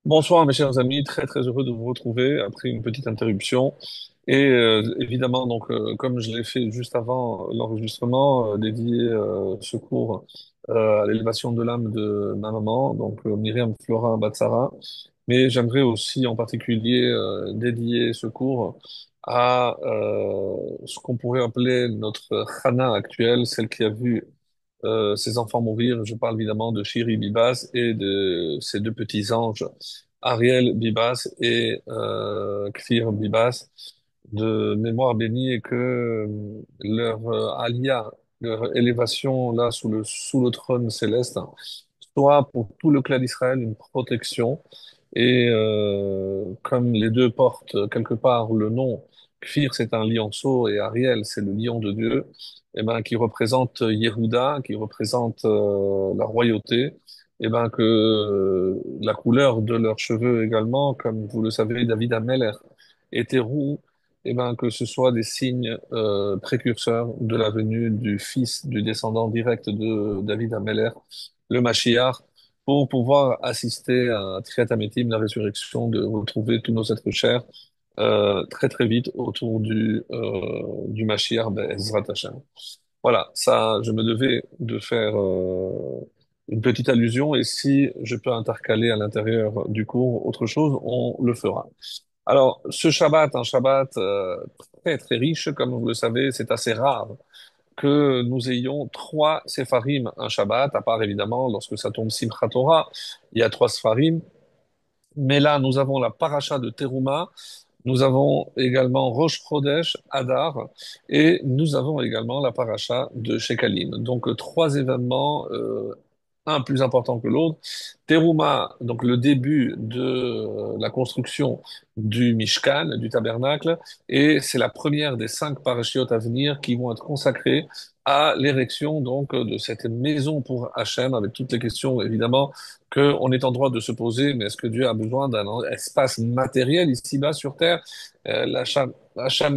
Bonsoir mes chers amis, très très heureux de vous retrouver après une petite interruption. Et évidemment, comme je l'ai fait juste avant l'enregistrement, dédié ce cours à l'élévation de l'âme de ma maman, Myriam Flora Batsara. Mais j'aimerais aussi en particulier dédier ce cours à ce qu'on pourrait appeler notre Hana actuelle, celle qui a vu ses enfants mourir. Je parle évidemment de Shiri Bibas et de ses deux petits anges, Ariel Bibas et Kfir Bibas, de mémoire bénie, et que leur alia, leur élévation là sous le trône céleste, soit pour tout le clan d'Israël une protection. Et comme les deux portent quelque part le nom, Kfir c'est un lionceau et Ariel c'est le lion de Dieu, eh ben, qui représente Yehuda, qui représente la royauté, eh ben, que la couleur de leurs cheveux également, comme vous le savez, David Ameller était roux, eh ben, que ce soit des signes précurseurs de la venue du fils, du descendant direct de David Ameller, le Mashiach, pour pouvoir assister à Triat Ametim, la résurrection, de retrouver tous nos êtres chers très très vite autour du Mashiach Be'ezrat Hashem. Voilà, ça, je me devais de faire une petite allusion, et si je peux intercaler à l'intérieur du cours autre chose, on le fera. Alors, ce Shabbat, un Shabbat très très riche, comme vous le savez, c'est assez rare que nous ayons trois Sepharim un Shabbat, à part évidemment lorsque ça tombe Simchat Torah, il y a trois Sepharim, mais là nous avons la paracha de Teruma, nous avons également Rosh Chodesh, Adar, et nous avons également la paracha de Shekalim. Donc trois événements, un plus important que l'autre. Teruma, donc le début de la construction du Mishkan, du tabernacle, et c'est la première des cinq parachiotes à venir qui vont être consacrées à l'érection de cette maison pour Hachem, avec toutes les questions évidemment qu'on est en droit de se poser. Mais est-ce que Dieu a besoin d'un espace matériel ici-bas sur terre? Hachem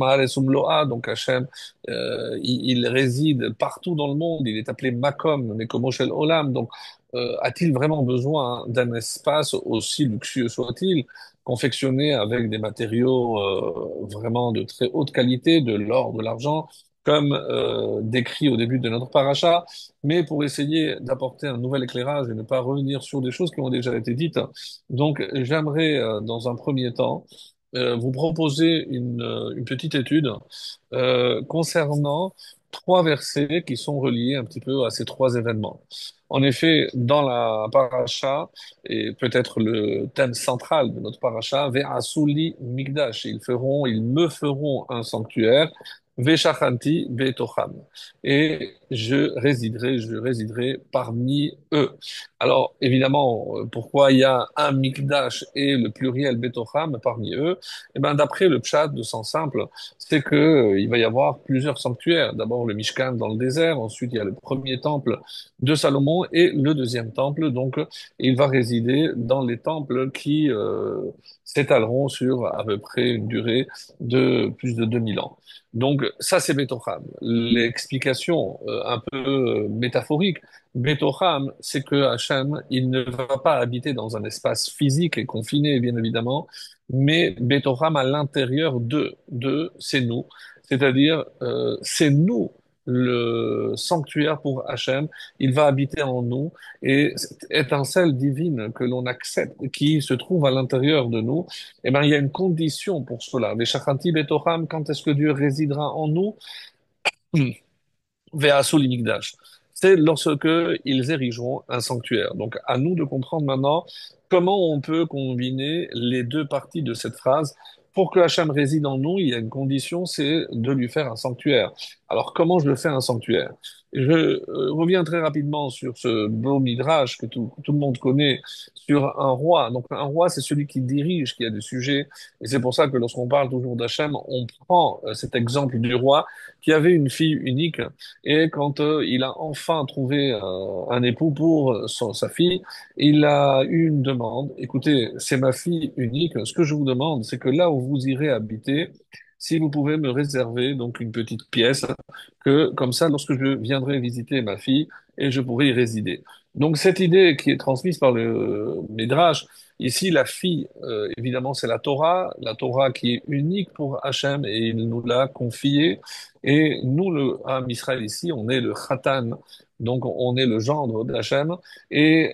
Haaretz Umloa, donc Hachem, il réside partout dans le monde. Il est appelé Makom, Mekomo Shel Olam. Donc, a-t-il vraiment besoin d'un espace, aussi luxueux soit-il, confectionné avec des matériaux vraiment de très haute qualité, de l'or, de l'argent, comme décrit au début de notre paracha, mais pour essayer d'apporter un nouvel éclairage et ne pas revenir sur des choses qui ont déjà été dites. Donc, j'aimerais, dans un premier temps, vous proposer une petite étude concernant trois versets qui sont reliés un petit peu à ces trois événements. En effet, dans la paracha, et peut-être le thème central de notre paracha, Ve'asuli Migdash, ils me feront un sanctuaire, Ve'shachanti Be'tocham, et je résiderai parmi eux. Alors, évidemment, pourquoi il y a un Mikdash et le pluriel Betocham parmi eux? Eh ben, d'après le Pshat, de sens simple, c'est que il va y avoir plusieurs sanctuaires. D'abord le Mishkan dans le désert, ensuite il y a le premier temple de Salomon et le deuxième temple. Donc, il va résider dans les temples qui s'étaleront sur à peu près une durée de plus de 2000 ans. Donc, ça c'est Betocham. L'explication un peu métaphorique, Betocham, c'est que Hachem, il ne va pas habiter dans un espace physique et confiné, bien évidemment, mais Betocham à l'intérieur c'est nous. C'est-à-dire, c'est nous le sanctuaire pour Hachem. Il va habiter en nous, et cette étincelle divine que l'on accepte, qui se trouve à l'intérieur de nous, eh ben, il y a une condition pour cela. Veshachanti Betocham, quand est-ce que Dieu résidera en nous? Ve'asul Migdash. C'est lorsque ils érigeront un sanctuaire. Donc, à nous de comprendre maintenant comment on peut combiner les deux parties de cette phrase. Pour que Hachem réside en nous, il y a une condition, c'est de lui faire un sanctuaire. Alors, comment je le fais un sanctuaire? Je reviens très rapidement sur ce beau midrash que tout le monde connaît sur un roi. Donc, un roi, c'est celui qui dirige, qui a des sujets. Et c'est pour ça que lorsqu'on parle toujours d'Hachem, on prend cet exemple du roi qui avait une fille unique, et quand il a enfin trouvé un époux pour sa fille, il a eu une demande. Écoutez, c'est ma fille unique. Ce que je vous demande, c'est que là où vous irez habiter, si vous pouvez me réserver donc une petite pièce, que comme ça, lorsque je viendrai visiter ma fille, et je pourrai y résider. Donc cette idée qui est transmise par le Midrash, Ici, la fille, évidemment, c'est la Torah qui est unique pour Hachem et il nous l'a confiée. Et nous, le Ham Israël ici, on est le Khatan, donc on est le gendre d'Hachem. Et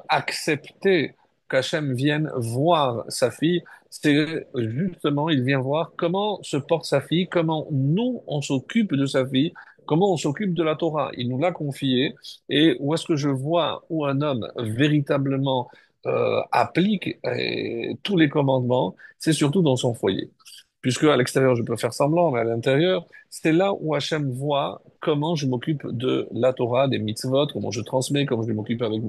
accepter qu'Hachem vienne voir sa fille, c'est justement, il vient voir comment se porte sa fille, comment nous, on s'occupe de sa fille, comment on s'occupe de la Torah. Il nous l'a confiée. Et où est-ce que je vois où un homme véritablement applique tous les commandements, c'est surtout dans son foyer. Puisque à l'extérieur, je peux faire semblant, mais à l'intérieur, c'est là où Hachem voit comment je m'occupe de la Torah, des mitzvot, comment je transmets, comment je m'occupe avec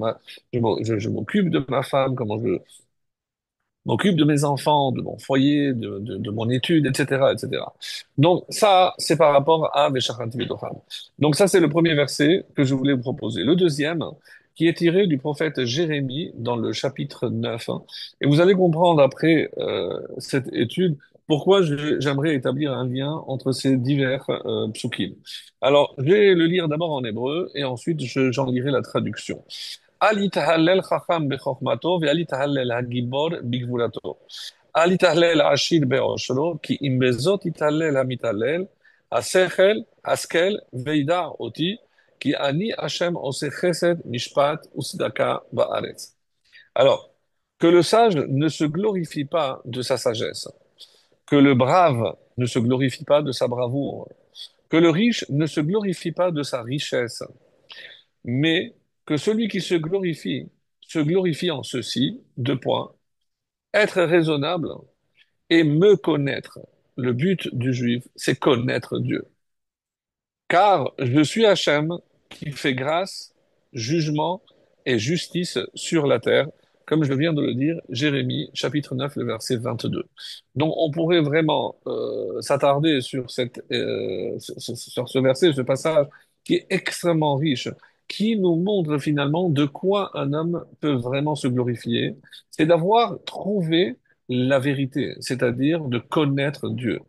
je m'occupe de ma femme, comment je m'occupe de mes enfants, de mon foyer, de mon étude, etc., etc. Donc ça, c'est par rapport à Veshachanti Betocham. Donc ça, c'est le premier verset que je voulais vous proposer. Le deuxième, qui est tiré du prophète Jérémie dans le chapitre 9. Hein. Et vous allez comprendre après cette étude pourquoi j'aimerais établir un lien entre ces divers psukim. Alors, je vais le lire d'abord en hébreu et ensuite j'en lirai la traduction. אל יתהלל חכם בחוכמתו ואל יתהלל הגיבור בגבורתו. אל יתהלל העשיר בעושרו, כי אם בזאת יתהלל המתהלל, השכל וידע אותי, כי אני השם עושה חסד, משפט וצדקה בארץ. Alors, que le sage ne se glorifie pas de sa sagesse, que le brave ne se glorifie pas de sa bravoure, que le riche ne se glorifie pas de sa richesse, mais que celui qui se glorifie en ceci, deux points, être raisonnable et me connaître. Le but du juif, c'est connaître Dieu. Car je suis Hachem qui fait grâce, jugement et justice sur la terre, comme je viens de le dire, Jérémie, chapitre 9, le verset 22. Donc on pourrait vraiment s'attarder sur sur ce verset, ce passage qui est extrêmement riche, qui nous montre finalement de quoi un homme peut vraiment se glorifier. C'est d'avoir trouvé la vérité, c'est-à-dire de connaître Dieu.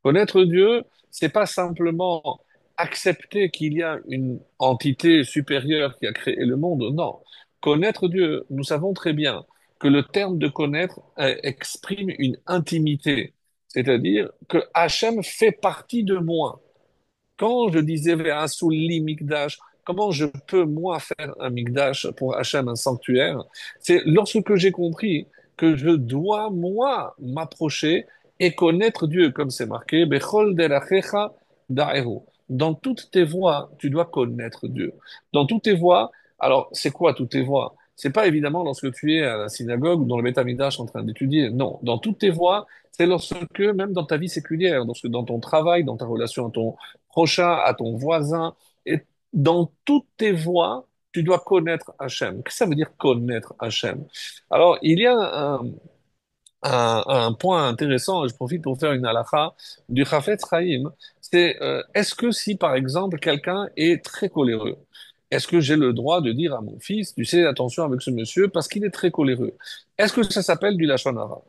Connaître Dieu, c'est pas simplement accepter qu'il y a une entité supérieure qui a créé le monde. Non. Connaître Dieu, nous savons très bien que le terme de connaître exprime une intimité. C'est-à-dire que Hachem fait partie de moi. Quand je disais Ve'asuli Mikdash, comment je peux moi faire un Mikdash pour Hachem, un sanctuaire, c'est lorsque j'ai compris que je dois moi m'approcher et connaître Dieu, comme c'est marqué, Bechol derachecha da'eru. Dans toutes tes voies, tu dois connaître Dieu. Dans toutes tes voies, alors c'est quoi toutes tes voies? C'est pas évidemment lorsque tu es à la synagogue ou dans le Beth Amikdash en train d'étudier. Non, dans toutes tes voies, c'est lorsque, même dans ta vie séculière, lorsque dans ton travail, dans ta relation à ton prochain, à ton voisin. Et dans toutes tes voies, tu dois connaître Hachem. Qu'est-ce que ça veut dire connaître Hachem? Alors, il y a un point intéressant, et je profite pour faire une halakha du Chafetz Chaim, c'est est-ce que si, par exemple, quelqu'un est très coléreux, est-ce que j'ai le droit de dire à mon fils, tu sais, attention avec ce monsieur, parce qu'il est très coléreux? Est-ce que ça s'appelle du Lachon Hara?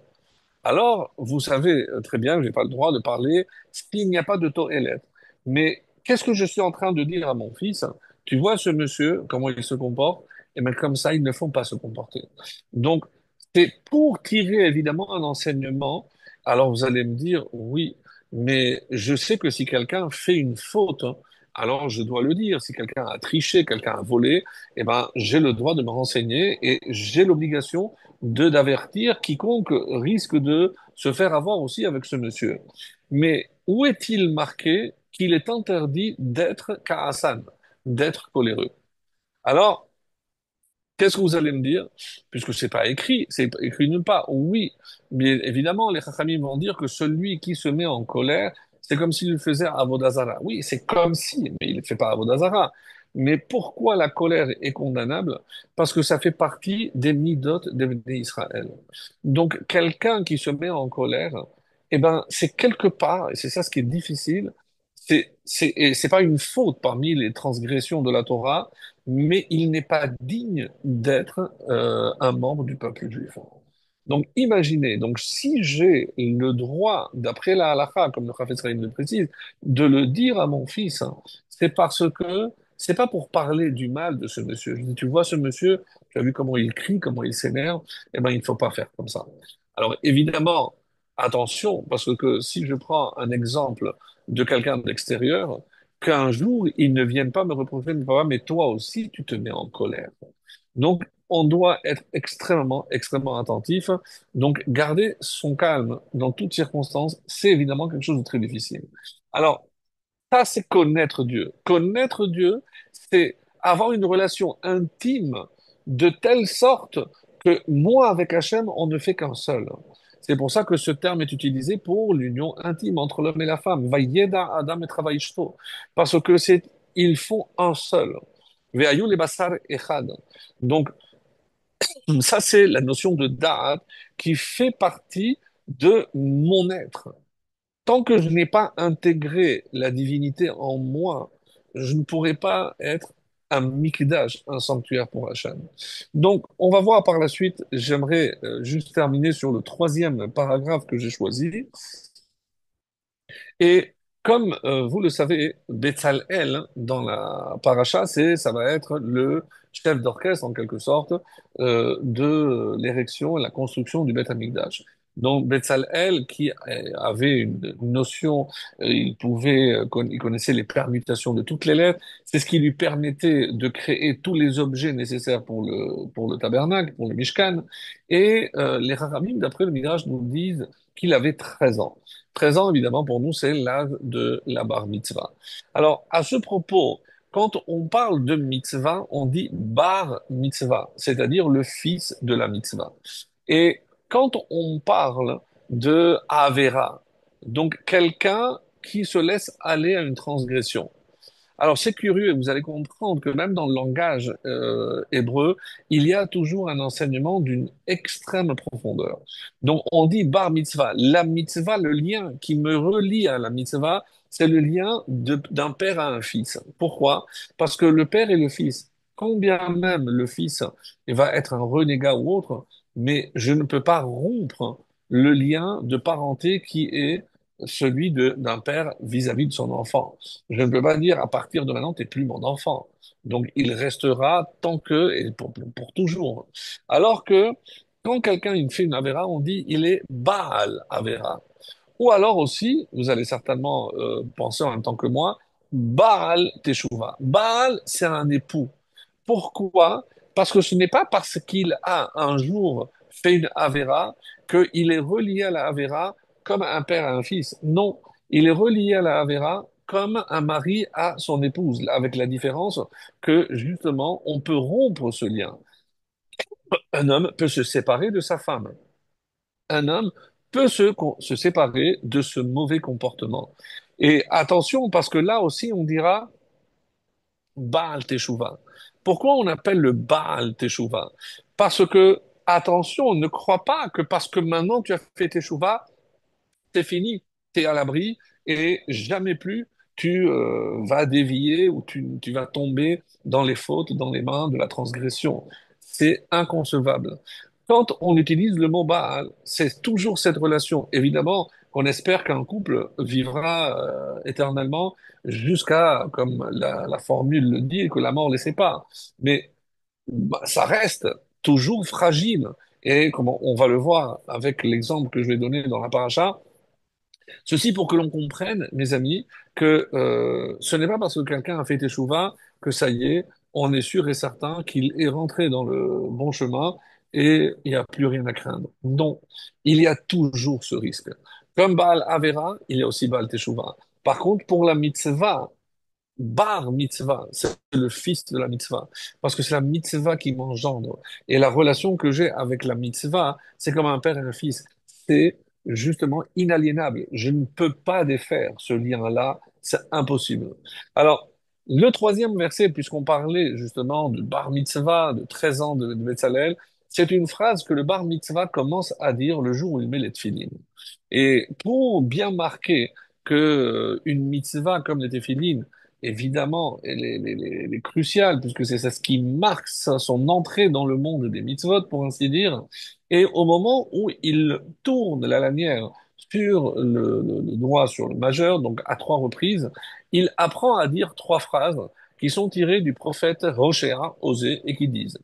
Alors, vous savez très bien que j'ai pas le droit de parler s'il n'y a pas de Tohélet. Mais qu'est-ce que je suis en train de dire à mon fils? Tu vois ce monsieur, comment il se comporte? Et bien comme ça, ils ne font pas se comporter. Donc, c'est pour tirer évidemment un enseignement. Alors vous allez me dire, oui, mais je sais que si quelqu'un fait une faute, hein, alors je dois le dire. Si quelqu'un a triché, quelqu'un a volé, eh ben, j'ai le droit de me renseigner et j'ai l'obligation de d'avertir quiconque risque de se faire avoir aussi avec ce monsieur. Mais où est-il marqué qu'il est interdit d'être ka'asan, d'être coléreux? Alors, qu'est-ce que vous allez me dire? Puisque c'est pas écrit nulle part. Oui, mais évidemment, les Chachamim vont dire que celui qui se met en colère, c'est comme s'il faisait Avodazara. Oui, c'est comme si, mais il ne fait pas Avodazara. Mais pourquoi la colère est condamnable? Parce que ça fait partie des midot d'Israël. Donc, quelqu'un qui se met en colère, eh ben, c'est quelque part, et c'est ça ce qui est difficile, et c'est pas une faute parmi les transgressions de la Torah, mais il n'est pas digne d'être un membre du peuple juif. Donc imaginez, donc si j'ai le droit, d'après la halakha, comme le Chafetz Chaim le précise, de le dire à mon fils, hein, c'est parce que c'est pas pour parler du mal de ce monsieur. Je dis, tu vois ce monsieur, tu as vu comment il crie, comment il s'énerve, eh ben, il ne faut pas faire comme ça. Alors, évidemment, attention, parce que si je prends un exemple de quelqu'un d'extérieur, qu'un jour, il ne vienne pas me reprocher, mais toi aussi, tu te mets en colère. Donc, on doit être extrêmement, extrêmement attentif. Donc, garder son calme dans toutes circonstances, c'est évidemment quelque chose de très difficile. Alors, ça, c'est connaître Dieu. Connaître Dieu, c'est avoir une relation intime de telle sorte que moi, avec Hachem, on ne fait qu'un seul. C'est pour ça que ce terme est utilisé pour l'union intime entre l'homme et la femme. Vayeda Adam et Chava Ishto. Parce que ils font un seul. Ve'ayu le basar echad. Donc, ça, c'est la notion de da'at qui fait partie de mon être. Tant que je n'ai pas intégré la divinité en moi, je ne pourrai pas être un mikdash, un sanctuaire pour Hachem. Donc, on va voir par la suite. J'aimerais juste terminer sur le troisième paragraphe que j'ai choisi. Et comme vous le savez, Betzalel, dans la paracha, ça va être le chef d'orchestre, en quelque sorte, de l'érection et la construction du Beth Amikdash. Donc, Betzalel, qui avait une notion, il connaissait les permutations de toutes les lettres, c'est ce qui lui permettait de créer tous les objets nécessaires pour le tabernacle, pour le Mishkan. Et les Rahamim, d'après le Midrash, nous disent qu'il avait 13 ans. 13 ans, évidemment, pour nous, c'est l'âge de la bar mitzvah. Alors, à ce propos, quand on parle de mitzvah, on dit bar mitzvah, c'est-à-dire le fils de la mitzvah. Et quand on parle de avera, donc quelqu'un qui se laisse aller à une transgression, alors c'est curieux, vous allez comprendre que même dans le langage hébreu, il y a toujours un enseignement d'une extrême profondeur. Donc on dit bar mitzvah. La mitzvah, le lien qui me relie à la mitzvah, c'est le lien d'un père à un fils. Pourquoi? Parce que le père et le fils, quand bien même le fils va être un renégat ou autre, mais je ne peux pas rompre le lien de parenté qui est celui d'un père vis-à-vis de son enfant. Je ne peux pas dire à partir de maintenant, t'es plus mon enfant. Donc il restera tant que et pour toujours. Alors que quand quelqu'un il fait une avéra, on dit il est Baal Avera. Ou alors aussi, vous allez certainement penser en même temps que moi, Baal Teshuvah. Baal, c'est un époux. Pourquoi? Parce que ce n'est pas parce qu'il a un jour fait une avéra qu'il est relié à la avéra comme un père à un fils. Non, il est relié à la avéra comme un mari à son épouse, avec la différence que justement, on peut rompre ce lien. Un homme peut se séparer de sa femme. Un homme peut se séparer de ce mauvais comportement. Et attention, parce que là aussi, on dira Baal Teshuvah. Pourquoi on appelle le Baal Teshuvah? Parce que, attention, ne crois pas que parce que maintenant tu as fait Teshuvah, c'est fini, tu es à l'abri et jamais plus tu vas dévier ou tu vas tomber dans les fautes, dans les mains de la transgression. C'est inconcevable. Quand on utilise le mot Baal, c'est toujours cette relation. Évidemment, on espère qu'un couple vivra éternellement jusqu'à, comme la formule le dit, que la mort les sépare. Mais bah, ça reste toujours fragile. Et comme on va le voir avec l'exemple que je vais donner dans la paracha, ceci pour que l'on comprenne, mes amis, que ce n'est pas parce que quelqu'un a fait échouva que ça y est, on est sûr et certain qu'il est rentré dans le bon chemin et il n'y a plus rien à craindre. Non, il y a toujours ce risque. Comme Baal Avera, il y a aussi Baal Teshuvah. Par contre, pour la mitzvah, Bar mitzvah, c'est le fils de la mitzvah, parce que c'est la mitzvah qui m'engendre. Et la relation que j'ai avec la mitzvah, c'est comme un père et un fils. C'est justement inaliénable. Je ne peux pas défaire ce lien-là, c'est impossible. Alors, le troisième verset, puisqu'on parlait justement de bar mitzvah, de 13 ans de Betzalel, c'est une phrase que le bar mitzvah commence à dire le jour où il met les tefilines. Et pour bien marquer que une mitzvah comme les tefilines, évidemment, elle est cruciale, puisque c'est ça ce qui marque son entrée dans le monde des mitzvot, pour ainsi dire. Et au moment où il tourne la lanière sur le doigt, sur le majeur, donc à trois reprises, il apprend à dire trois phrases qui sont tirés du prophète Hoshea, Osée, et qui disent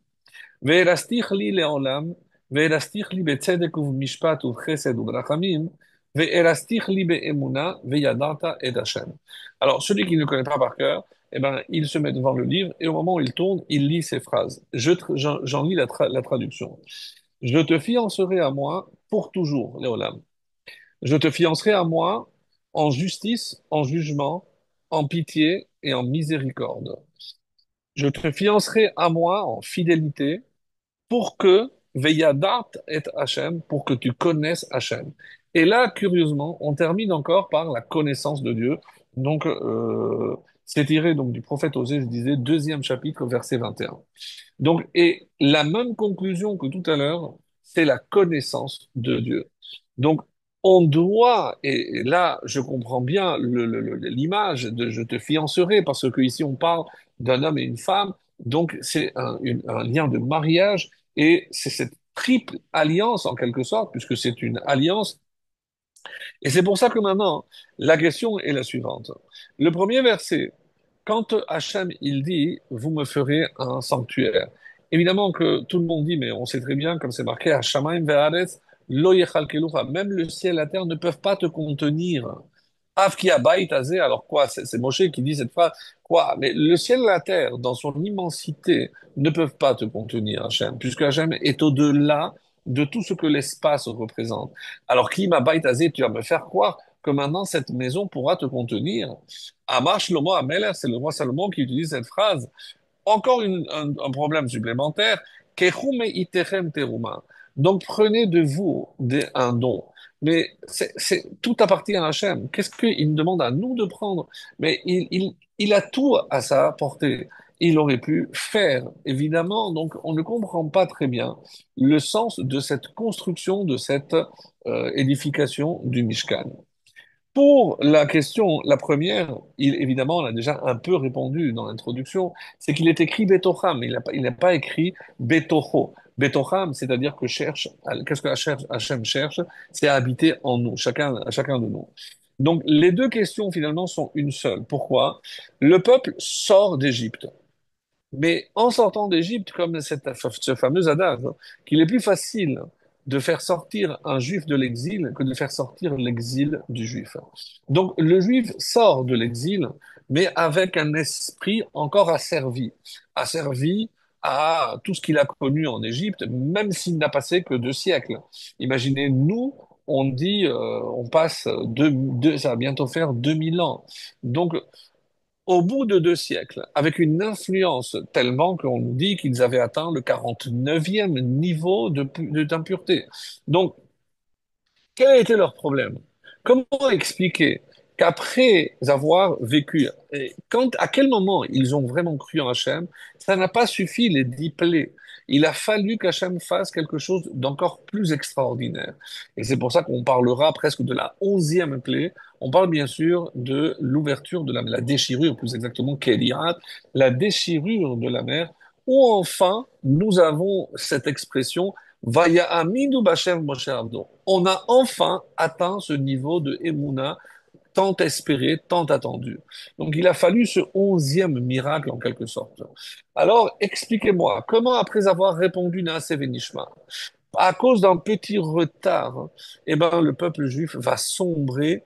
Ve'elastich li le'olam, ve'elastich li betzedek u'mishpat u'chesed u'brachamim, ve'elastich li be'emuna, ve'yadata et Hashem. Alors, celui qui ne connaît pas par cœur, eh ben, il se met devant le livre et au moment où il tourne, il lit ces phrases. J'en lis la traduction. Je te fiancerai à moi pour toujours, Léolam. Je te fiancerai à moi en justice, en jugement, en pitié et en miséricorde. Je te fiancerai à moi en fidélité pour que Veyadat et Hachem, pour que tu connaisses Hachem. Et là, curieusement, on termine encore par la connaissance de Dieu. Donc, c'est tiré donc du prophète Osée, je disais, deuxième chapitre, verset 21. Donc, et la même conclusion que tout à l'heure, c'est la connaissance de Dieu. Donc, on doit, et là, je comprends bien l'image de je te fiancerai, parce que ici, on parle d'un homme et une femme, donc c'est un lien de mariage, et c'est cette triple alliance, en quelque sorte, puisque c'est une alliance. Et c'est pour ça que maintenant, la question est la suivante. Le premier verset, quand Hachem, il dit, vous me ferez un sanctuaire. Évidemment que tout le monde dit, mais on sait très bien, comme c'est marqué, Hashamaim ve'aretz lo yechalkelucha. Même le ciel et la terre ne peuvent pas te contenir. Avki abayit azeh, alors quoi? C'est Moshe qui dit cette phrase. Quoi? Mais le ciel et la terre, dans son immensité, ne peuvent pas te contenir, Hachem, puisque Hachem est au-delà de tout ce que l'espace représente. Alors, qui m'abayit azeh, tu vas me faire croire que maintenant cette maison pourra te contenir. Amar Shlomo Ameler, c'est le roi Salomon qui utilise cette phrase. Encore un problème supplémentaire. Kechume itechem teruma. Donc prenez de vous un don. Mais tout appartient à Hachem. Qu'est-ce qu'il demande à nous de prendre? Mais il a tout à sa portée. Il aurait pu faire, évidemment. Donc on ne comprend pas très bien le sens de cette construction, de cette édification du Mishkan. Pour la question, la première, évidemment, on a déjà un peu répondu dans l'introduction, c'est qu'il est écrit Betocham, il n'a pas écrit Betocho. Betocham, c'est-à-dire que qu'est-ce que Hachem cherche? C'est à habiter en nous, chacun de nous. Donc, les deux questions, finalement, sont une seule. Pourquoi? Le peuple sort d'Égypte. Mais en sortant d'Égypte, comme ce fameux adage, qu'il est plus facile de faire sortir un juif de l'exil que de faire sortir l'exil du juif. Donc le juif sort de l'exil, mais avec un esprit encore asservi à tout ce qu'il a connu en Égypte, même s'il n'a passé que 2 siècles. Imaginez, nous, on dit, on passe ça va bientôt faire 2000 ans. Donc au bout de 2 siècles, avec une influence tellement qu'on nous dit qu'ils avaient atteint le 49e niveau d'impureté. Donc, quel a été leur problème? Comment expliquer qu'après avoir vécu, à quel moment ils ont vraiment cru en Hachem, ça n'a pas suffi les 10 plaies. Il a fallu qu'Hachem fasse quelque chose d'encore plus extraordinaire. Et c'est pour ça qu'on parlera presque de la 11e plaie. On parle bien sûr de l'ouverture de la déchirure, plus exactement, Kélirat, la déchirure de la mer, où enfin nous avons cette expression Vaya Aminu Bashem Moshe Avdo. On a enfin atteint ce niveau de Emouna tant espéré, tant attendu. Donc il a fallu ce 11e miracle en quelque sorte. Alors expliquez-moi, comment après avoir répondu Naaseh Venishma, à cause d'un petit retard, eh ben, le peuple juif va sombrer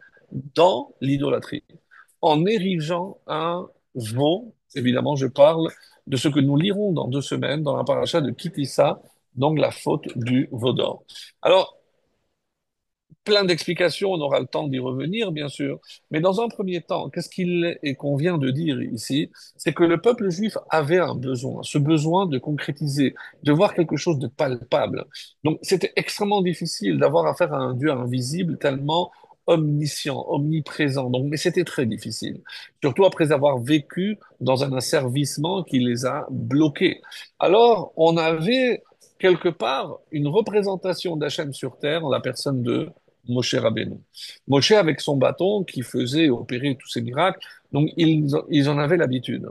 dans l'idolâtrie en érigeant un veau. Évidemment, je parle de ce que nous lirons dans 2 semaines dans la paracha de Kitissa, donc la faute du veau d'or. Alors, plein d'explications, on aura le temps d'y revenir, bien sûr. Mais dans un premier temps, qu'est-ce qu'il est qu'on vient de dire ici? C'est que le peuple juif avait un besoin, ce besoin de concrétiser, de voir quelque chose de palpable. Donc, c'était extrêmement difficile d'avoir affaire à un Dieu invisible tellement omniscient, omniprésent. Donc, mais c'était très difficile. Surtout après avoir vécu dans un asservissement qui les a bloqués. Alors, on avait quelque part une représentation d'Hachem sur terre en la personne de Moshe Rabbeinu. Moshe avec son bâton qui faisait opérer tous ces miracles, donc ils en avaient l'habitude.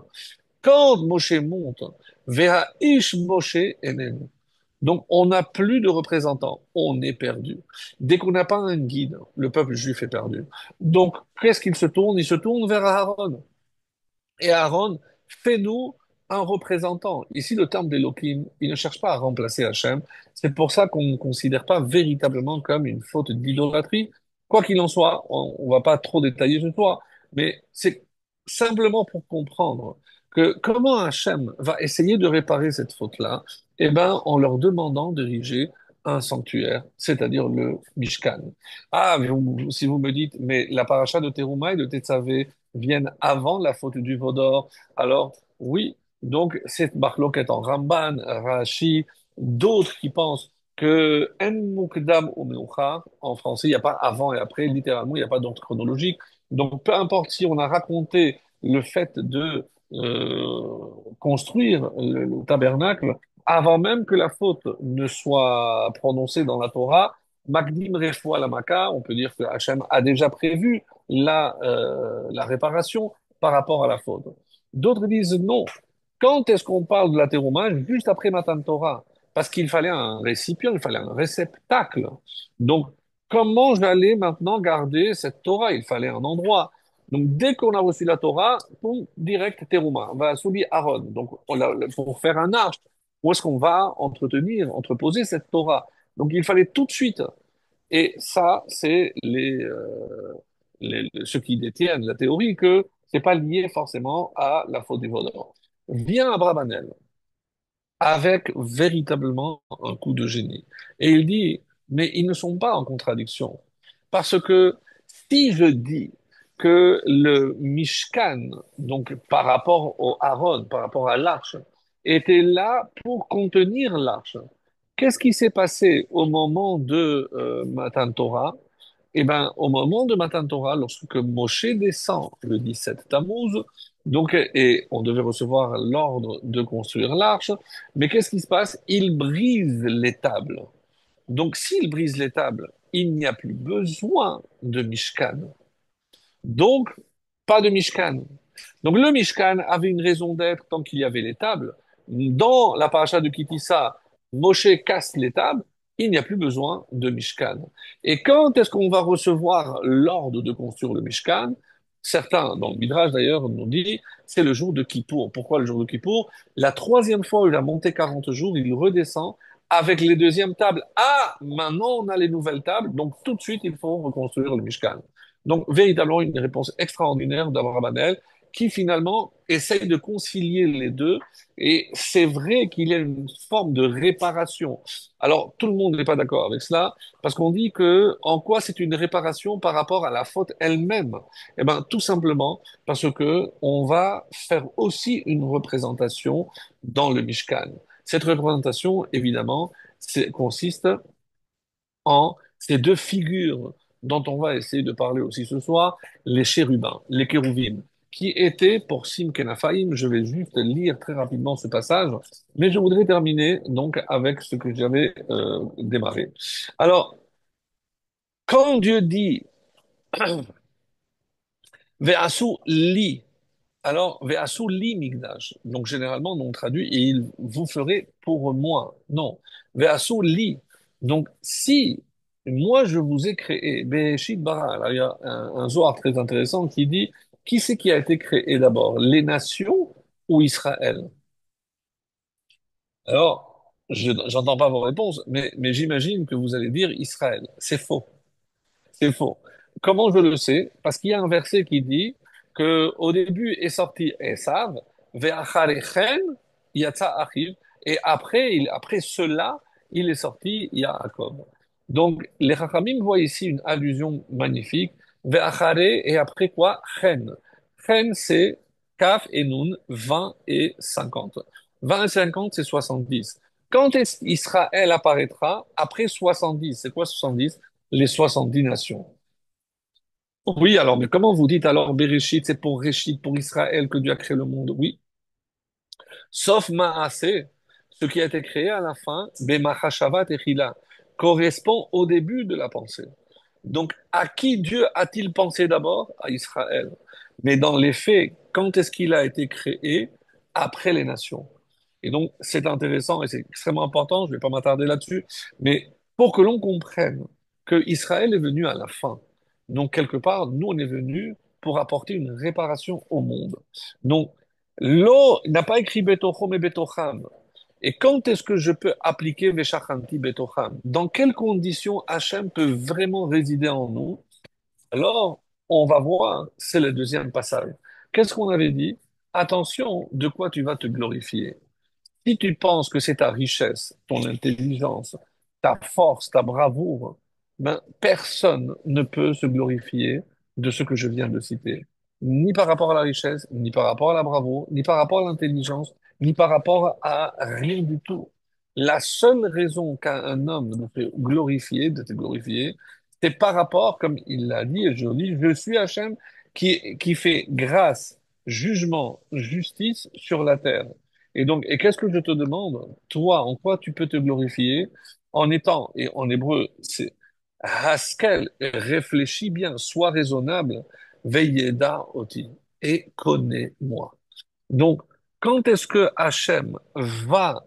Quand Moshe monte, Veha Ish Moshe Enenu. Donc on n'a plus de représentants, on est perdu. Dès qu'on n'a pas un guide, le peuple juif est perdu. Donc qu'est-ce qu'il se tourne? Il se tourne vers Aaron. Et Aaron fais-nous un représentant. Ici, le terme d'Elohim, il ne cherche pas à remplacer Hachem. C'est pour ça qu'on ne considère pas véritablement comme une faute d'idolâtrie. Quoi qu'il en soit, on ne va pas trop détailler ce soir, mais c'est simplement pour comprendre que comment Hachem va essayer de réparer cette faute-là, eh ben, en leur demandant d'ériger un sanctuaire, c'est-à-dire le Mishkan. Ah, si vous me dites, mais la paracha de Teruma et de Tetzavé viennent avant la faute du Vaudor, alors oui, donc cette marloquette en Ramban, Rashi, d'autres qui pensent que En Mukdam ou Meuchar, en français, il n'y a pas avant et après, littéralement, il n'y a pas d'ordre chronologique. Donc peu importe si on a raconté le fait de construire le tabernacle avant même que la faute ne soit prononcée dans la Torah, Magdim Refoua Lamaka, on peut dire que Hachem a déjà prévu la réparation par rapport à la faute. D'autres disent non. Quand est-ce qu'on parle de la terouma? Juste après Matan Torah. Parce qu'il fallait un récipient, il fallait un réceptacle. Donc, comment j'allais maintenant garder cette Torah? Il fallait un endroit. Donc, dès qu'on a reçu la Torah, boum, direct terouma. On va soubi Aaron. Donc, pour faire un arche, où est-ce qu'on va entretenir, entreposer cette Torah? Donc, il fallait tout de suite. Et ça, c'est ceux qui détiennent la théorie que c'est pas lié forcément à la faute du voleur. Vient Abravanel avec véritablement un coup de génie. Et il dit, mais ils ne sont pas en contradiction. Parce que si je dis que le Mishkan, donc par rapport au Aaron, par rapport à l'arche, était là pour contenir l'arche, qu'est-ce qui s'est passé au moment de Matan Torah? Eh ben, au moment de Matan Torah, lorsque Moshe descend le 17 Tammuz, donc, et on devait recevoir l'ordre de construire l'arche, mais qu'est-ce qui se passe? Il brise les tables. Donc, s'il brise les tables, il n'y a plus besoin de Mishkan. Donc, pas de Mishkan. Donc, le Mishkan avait une raison d'être tant qu'il y avait les tables. Dans la paracha de Kitissa, Moshe casse les tables, il n'y a plus besoin de Mishkan. Et quand est-ce qu'on va recevoir l'ordre de construire le Mishkan? Certains, dans le Midrash d'ailleurs, nous dit, c'est le jour de Kippour. Pourquoi le jour de Kippour? La troisième fois où il a monté 40 jours, il redescend avec les deuxièmes tables. Ah, maintenant on a les nouvelles tables, donc tout de suite il faut reconstruire le Mishkan. Donc, véritablement, une réponse extraordinaire d'Abravanel qui finalement essaye de concilier les deux. Et c'est vrai qu'il y a une forme de réparation. Alors, tout le monde n'est pas d'accord avec cela, parce qu'on dit que en quoi c'est une réparation par rapport à la faute elle-même? Eh ben, tout simplement parce que on va faire aussi une représentation dans le Mishkan. Cette représentation, évidemment, consiste en ces deux figures dont on va essayer de parler aussi ce soir, les chérubins, les kérouvim, qui étaient pour Sim Kenaphaïm. Je vais juste lire très rapidement ce passage, mais je voudrais terminer donc avec ce que j'avais démarré. Alors, quand Dieu dit Ve'asu li, alors Ve'asu li migdash, donc généralement on traduit et il vous ferait pour moi. Non, Ve'asu li. Donc si moi je vous ai créé, Bereshit bara, alors, il y a un Zohar très intéressant qui dit qui c'est qui a été créé d'abord, les nations ou Israël? Alors, j'entends pas vos réponses, mais j'imagine que vous allez dire Israël. C'est faux. C'est faux. Comment je le sais? Parce qu'il y a un verset qui dit que au début est sorti Esav, ve'acharechen yatsa Achiv, et après cela, il est sorti Yaakov. Donc, les Chachamim voient ici une allusion magnifique, ve'achare, et après quoi? Chen. Chen, c'est Kaf et Nun, 20 et 50. 20 et 50, c'est 70. Quand est-ce qu'Israël apparaîtra? Après 70. C'est quoi 70? Les 70 nations. Oui, alors, mais comment vous dites alors Bereshit, c'est pour Réchit, pour Israël que Dieu a créé le monde? Oui. Sauf Maaseh, ce qui a été créé à la fin, Bemachashavat et Chila, correspond au début de la pensée. Donc, à qui Dieu a-t-il pensé d'abord? À Israël. Mais dans les faits, quand est-ce qu'il a été créé? Après les nations. Et donc, c'est intéressant et c'est extrêmement important, je ne vais pas m'attarder là-dessus, mais pour que l'on comprenne que Israël est venu à la fin. Donc, quelque part, nous, on est venu pour apporter une réparation au monde. Donc, L'eau n'a pas écrit Betochom et Betocham. Et quand est-ce que je peux appliquer Veshachanti Betocham? Dans quelles conditions Hachem peut vraiment résider en nous? Alors, on va voir, c'est le deuxième passage. Qu'est-ce qu'on avait dit? Attention, de quoi tu vas te glorifier. Si tu penses que c'est ta richesse, ton intelligence, ta force, ta bravoure, ben, personne ne peut se glorifier de ce que je viens de citer. Ni par rapport à la richesse, ni par rapport à la bravoure, ni par rapport à l'intelligence, ni par rapport à rien du tout. La seule raison qu'un homme ne peut glorifier, de te glorifier, c'est par rapport, comme il l'a dit, et je le dis, je suis Hachem qui fait grâce, jugement, justice sur la terre. Et donc, et qu'est-ce que je te demande? Toi, en quoi tu peux te glorifier en étant, et en hébreu, c'est Haskel, réfléchis bien, sois raisonnable, veilleda oti, et connais-moi. Donc, quand est-ce que Hachem va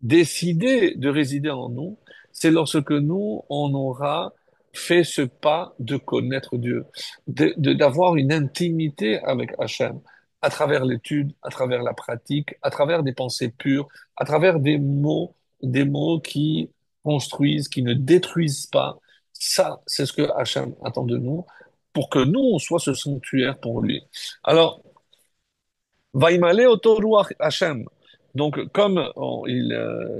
décider de résider en nous, c'est lorsque nous, on aura fait ce pas de connaître Dieu, d'avoir une intimité avec Hachem, à travers l'étude, à travers la pratique, à travers des pensées pures, à travers des mots qui construisent, qui ne détruisent pas. Ça, c'est ce que Hachem attend de nous, pour que nous, on soit ce sanctuaire pour lui. Alors, Vaimale otoruach Hashem. Donc, comme il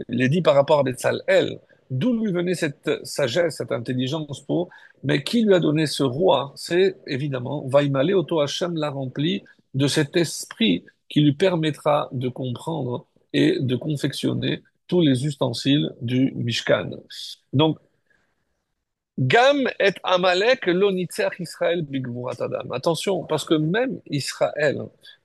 est dit par rapport à Betzalel, d'où lui venait cette sagesse, cette intelligence pour, mais qui lui a donné ce roi? C'est évidemment, Vaimale oto Hashem l'a rempli de cet esprit qui lui permettra de comprendre et de confectionner tous les ustensiles du Mishkan. Donc, Gam et Amalek lo nitzach Israël bigvurat Adam. Attention, parce que même Israël,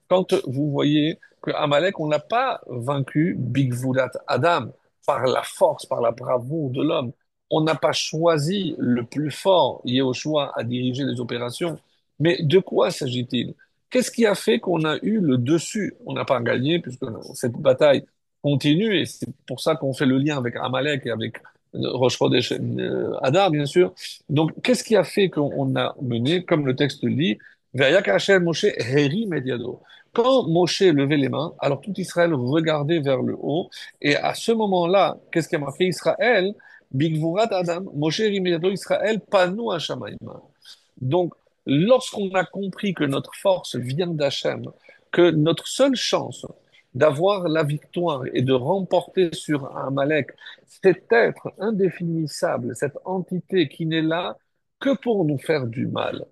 quand vous voyez que Amalek, on n'a pas vaincu bigvurat Adam par la force, par la bravoure de l'homme. On n'a pas choisi le plus fort, Yehoshua, à diriger les opérations. Mais de quoi s'agit-il? Qu'est-ce qui a fait qu'on a eu le dessus? On n'a pas gagné puisque cette bataille continue et c'est pour ça qu'on fait le lien avec Amalek et avec Rosh Chodesh Adar, bien sûr. Donc, qu'est-ce qui a fait qu'on a mené, comme le texte le dit, Ve'ayak Hashem Moshe heri mediado. Quand Moshe levait les mains, alors tout Israël regardait vers le haut, et à ce moment-là, qu'est-ce qui a marqué Israël? Bigvurat Adam, Moshe heri mediado, Israël panu Hashamayim. Donc, lorsqu'on a compris que notre force vient d'Hachem, que notre seule chance d'avoir la victoire et de remporter sur Amalek, cet être indéfinissable, cette entité qui n'est là que pour nous faire du mal.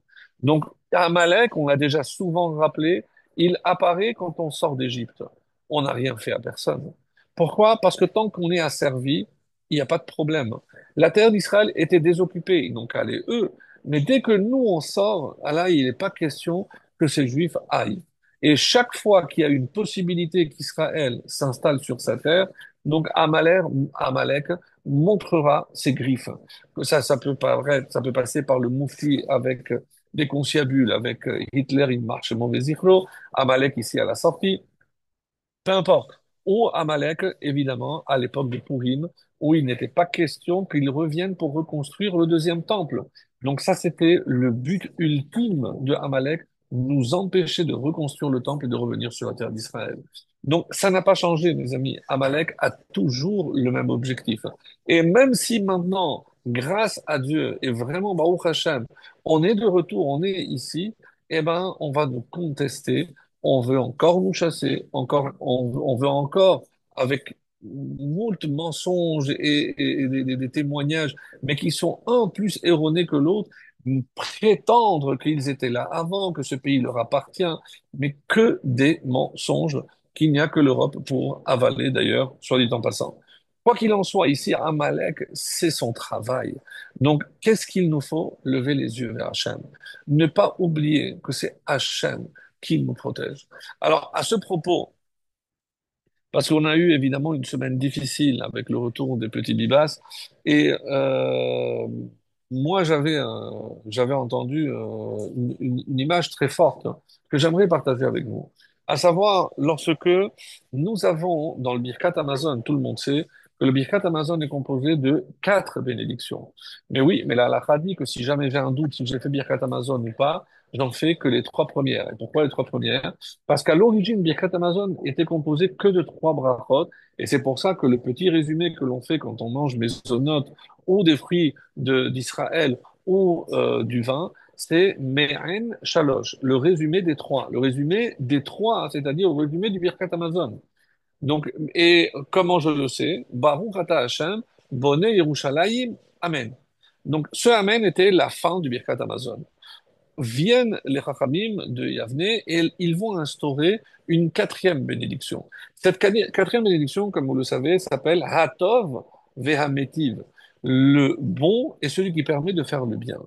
Donc, Amalek, on l'a déjà souvent rappelé, il apparaît quand on sort d'Égypte. On n'a rien fait à personne. Pourquoi? Parce que tant qu'on est asservi, il n'y a pas de problème. La terre d'Israël était désoccupée, ils n'ont qu'à aller eux. Mais dès que nous, on sort, ah là, il n'est pas question que ces Juifs aillent. Et chaque fois qu'il y a une possibilité qu'Israël s'installe sur sa terre, donc Amalek montrera ses griffes. Ça peut paraître, ça peut passer par le Mufti avec des conciliabules, avec Hitler, il marche mauvais zichro, Amalek ici à la sortie. Peu importe. Ou Amalek, évidemment, à l'époque de Purim, où il n'était pas question qu'il revienne pour reconstruire le deuxième temple. Donc ça, c'était le but ultime de Amalek, nous empêcher de reconstruire le temple et de revenir sur la terre d'Israël. Donc ça n'a pas changé, mes amis. Amalek a toujours le même objectif. Et même si maintenant, grâce à Dieu et vraiment, Baruch Hashem, on est de retour, on est ici, eh ben, on va nous contester, on veut encore nous chasser, on veut encore, avec moult mensonges et des témoignages, mais qui sont un plus erronés que l'autre, prétendre qu'ils étaient là avant, que ce pays leur appartient, mais que des mensonges, qu'il n'y a que l'Europe pour avaler d'ailleurs, soit dit en passant. Quoi qu'il en soit, ici, Amalek, c'est son travail. Donc, qu'est-ce qu'il nous faut? Lever les yeux vers Hachem. Ne pas oublier que c'est Hachem qui nous protège. Alors, à ce propos, parce qu'on a eu évidemment une semaine difficile avec le retour des petits Bibas, et moi j'avais entendu une image très forte que j'aimerais partager avec vous. À savoir, lorsque nous avons dans le Birkat Amazon, tout le monde sait que le Birkat Amazon est composé de 4 bénédictions. Mais oui, mais la halakha dit que si jamais j'ai un doute si j'ai fait Birkat Amazon ou pas, j'en fais que les trois premières. Et pourquoi les trois premières? Parce qu'à l'origine, Birkat Amazon était composé que de trois brachot, et c'est pour ça que le petit résumé que l'on fait quand on mange mésonotes ou des fruits d'Israël ou du vin, c'est Me'en Shalosh, le résumé des trois. Le résumé des trois, c'est-à-dire le résumé du Birkat Amazon. Donc, et comment je le sais? Baruch Ata Hashem, Bonne Yerushalayim, Amen. Donc, ce Amen était la fin du Birkat Amazon. Viennent les Chachamim de Yavne et ils vont instaurer une quatrième bénédiction. Cette quatrième bénédiction, comme vous le savez, s'appelle Hatov Vehametiv, le bon et celui qui permet de faire le bien.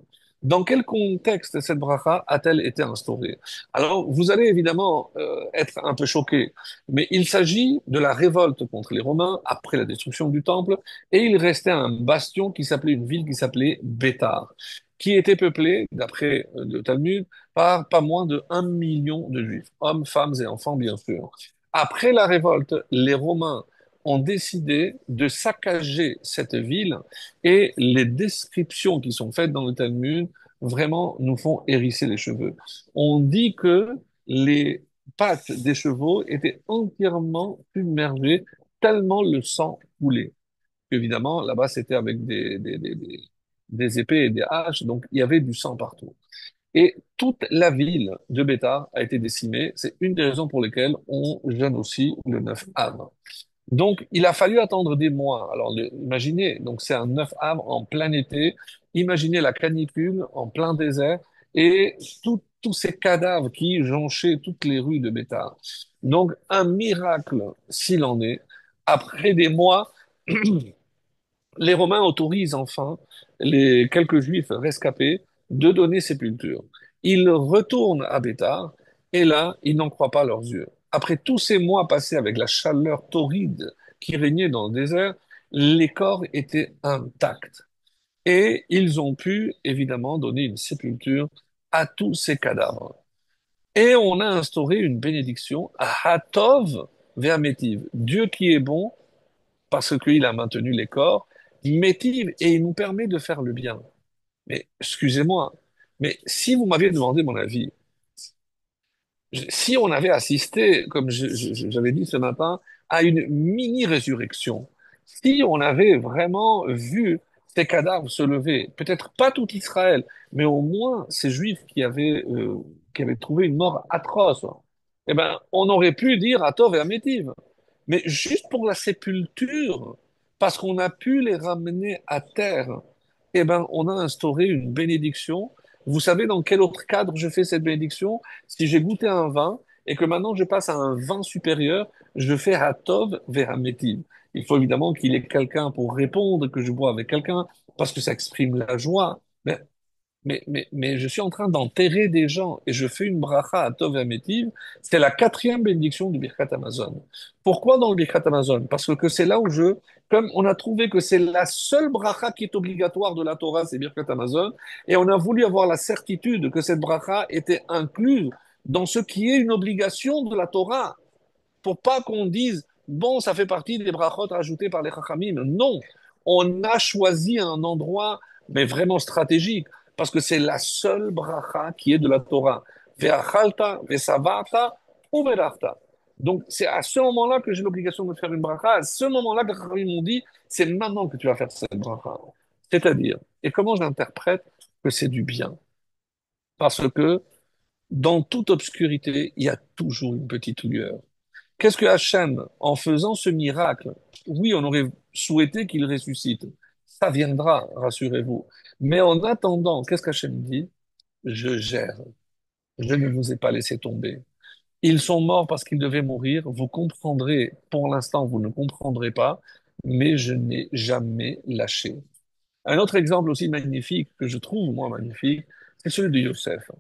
Dans quel contexte cette bracha a-t-elle été instaurée? Alors, vous allez évidemment être un peu choqué, mais il s'agit de la révolte contre les Romains après la destruction du temple, et il restait un bastion qui s'appelait, une ville qui s'appelait Bétar, qui était peuplée, d'après le Talmud, par pas moins de 1 million de Juifs, hommes, femmes et enfants, bien sûr. Après la révolte, les Romains ont décidé de saccager cette ville et les descriptions qui sont faites dans le Talmud vraiment nous font hérisser les cheveux. On dit que les pattes des chevaux étaient entièrement submergées tellement le sang coulait. Évidemment, là-bas, c'était avec des épées et des haches, donc il y avait du sang partout. Et toute la ville de Bétar a été décimée. C'est une des raisons pour lesquelles on jeûne aussi le 9 Av. Donc, il a fallu attendre des mois. Alors, imaginez, donc c'est un 9 Av en plein été. Imaginez la canicule en plein désert et tous ces cadavres qui jonchaient toutes les rues de Bétar. Donc, un miracle s'il en est. Après des mois, les Romains autorisent enfin les quelques Juifs rescapés de donner sépulture. Ils retournent à Béthar et là, ils n'en croient pas leurs yeux. Après tous ces mois passés avec la chaleur torride qui régnait dans le désert, les corps étaient intacts et ils ont pu évidemment donner une sépulture à tous ces cadavres. Et on a instauré une bénédiction à Hatov Ve'ametiv, Dieu qui est bon parce qu'il a maintenu les corps, il métive et il nous permet de faire le bien. Mais excusez-moi, mais si vous m'aviez demandé mon avis, si on avait assisté, comme j'avais dit ce matin, à une mini-résurrection, si on avait vraiment vu ces cadavres se lever, peut-être pas tout Israël, mais au moins ces Juifs qui avaient trouvé une mort atroce, eh ben, on aurait pu dire à tort et à métive. Mais juste pour la sépulture, parce qu'on a pu les ramener à terre, eh ben, on a instauré une bénédiction. Vous savez dans quel autre cadre je fais cette bénédiction? Si j'ai goûté un vin et que maintenant je passe à un vin supérieur, je fais Hatov vers Métiv. Il faut évidemment qu'il y ait quelqu'un pour répondre, que je bois avec quelqu'un, parce que ça exprime la joie. Mais je suis en train d'enterrer des gens et je fais une bracha à Tov et à Métiv. C'est la quatrième bénédiction du Birkat Amazon. Pourquoi dans le Birkat Amazon? Parce que c'est là où comme on a trouvé que c'est la seule bracha qui est obligatoire de la Torah, c'est Birkat Amazon, et on a voulu avoir la certitude que cette bracha était incluse dans ce qui est une obligation de la Torah pour pas qu'on dise, bon, ça fait partie des brachot rajoutées par les Chachamim. Non, on a choisi un endroit, mais vraiment stratégique, parce que c'est la seule bracha qui est de la Torah. Ve'achalta, ve'savata, ou ve'rachta. Donc, c'est à ce moment-là que j'ai l'obligation de faire une bracha. À ce moment-là que les Chachamim m'ont dit, c'est maintenant que tu vas faire cette bracha. C'est-à-dire, et comment j'interprète que c'est du bien? Parce que dans toute obscurité, il y a toujours une petite lueur. Qu'est-ce que Hachem, en faisant ce miracle, oui, on aurait souhaité qu'il ressuscite. Ça viendra, rassurez-vous. Mais en attendant, qu'est-ce qu'Hachem dit? Je gère. Je ne vous ai pas laissé tomber. Ils sont morts parce qu'ils devaient mourir. Vous comprendrez, pour l'instant, vous ne comprendrez pas, mais je n'ai jamais lâché. Un autre exemple aussi magnifique, que je trouve, moi, magnifique, c'est celui de Yosef.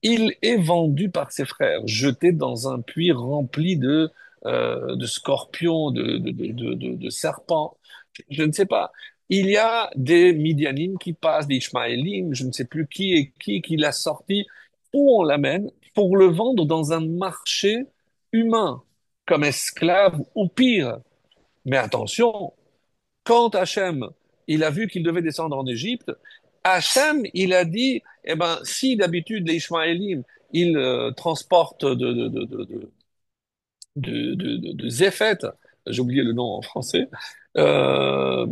Il est vendu par ses frères, jeté dans un puits rempli de scorpions, de serpents. Je ne sais pas. Il y a des Midianim qui passent, des Ishmaélim, je ne sais plus qui l'a sorti, où on l'amène pour le vendre dans un marché humain, comme esclave ou pire. Mais attention, quand Hachem, il a vu qu'il devait descendre en Égypte, Hachem, il a dit, eh ben, si d'habitude les Ishmaélim, ils transportent de Zéphet, j'ai oublié le nom en français, euh,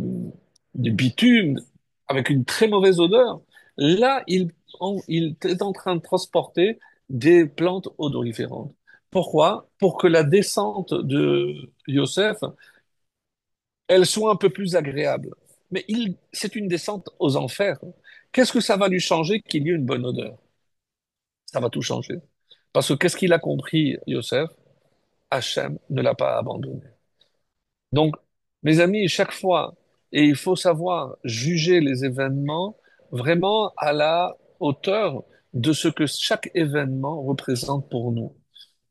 du bitume avec une très mauvaise odeur. Là, il est en train de transporter des plantes odoriférantes. Pourquoi? Pour que la descente de Yosef, elle soit un peu plus agréable. Mais c'est une descente aux enfers. Qu'est-ce que ça va lui changer qu'il y ait une bonne odeur? Ça va tout changer. Parce que qu'est-ce qu'il a compris, Yosef? Hachem ne l'a pas abandonné. Donc, mes amis, chaque fois, et il faut savoir juger les événements vraiment à la hauteur de ce que chaque événement représente pour nous.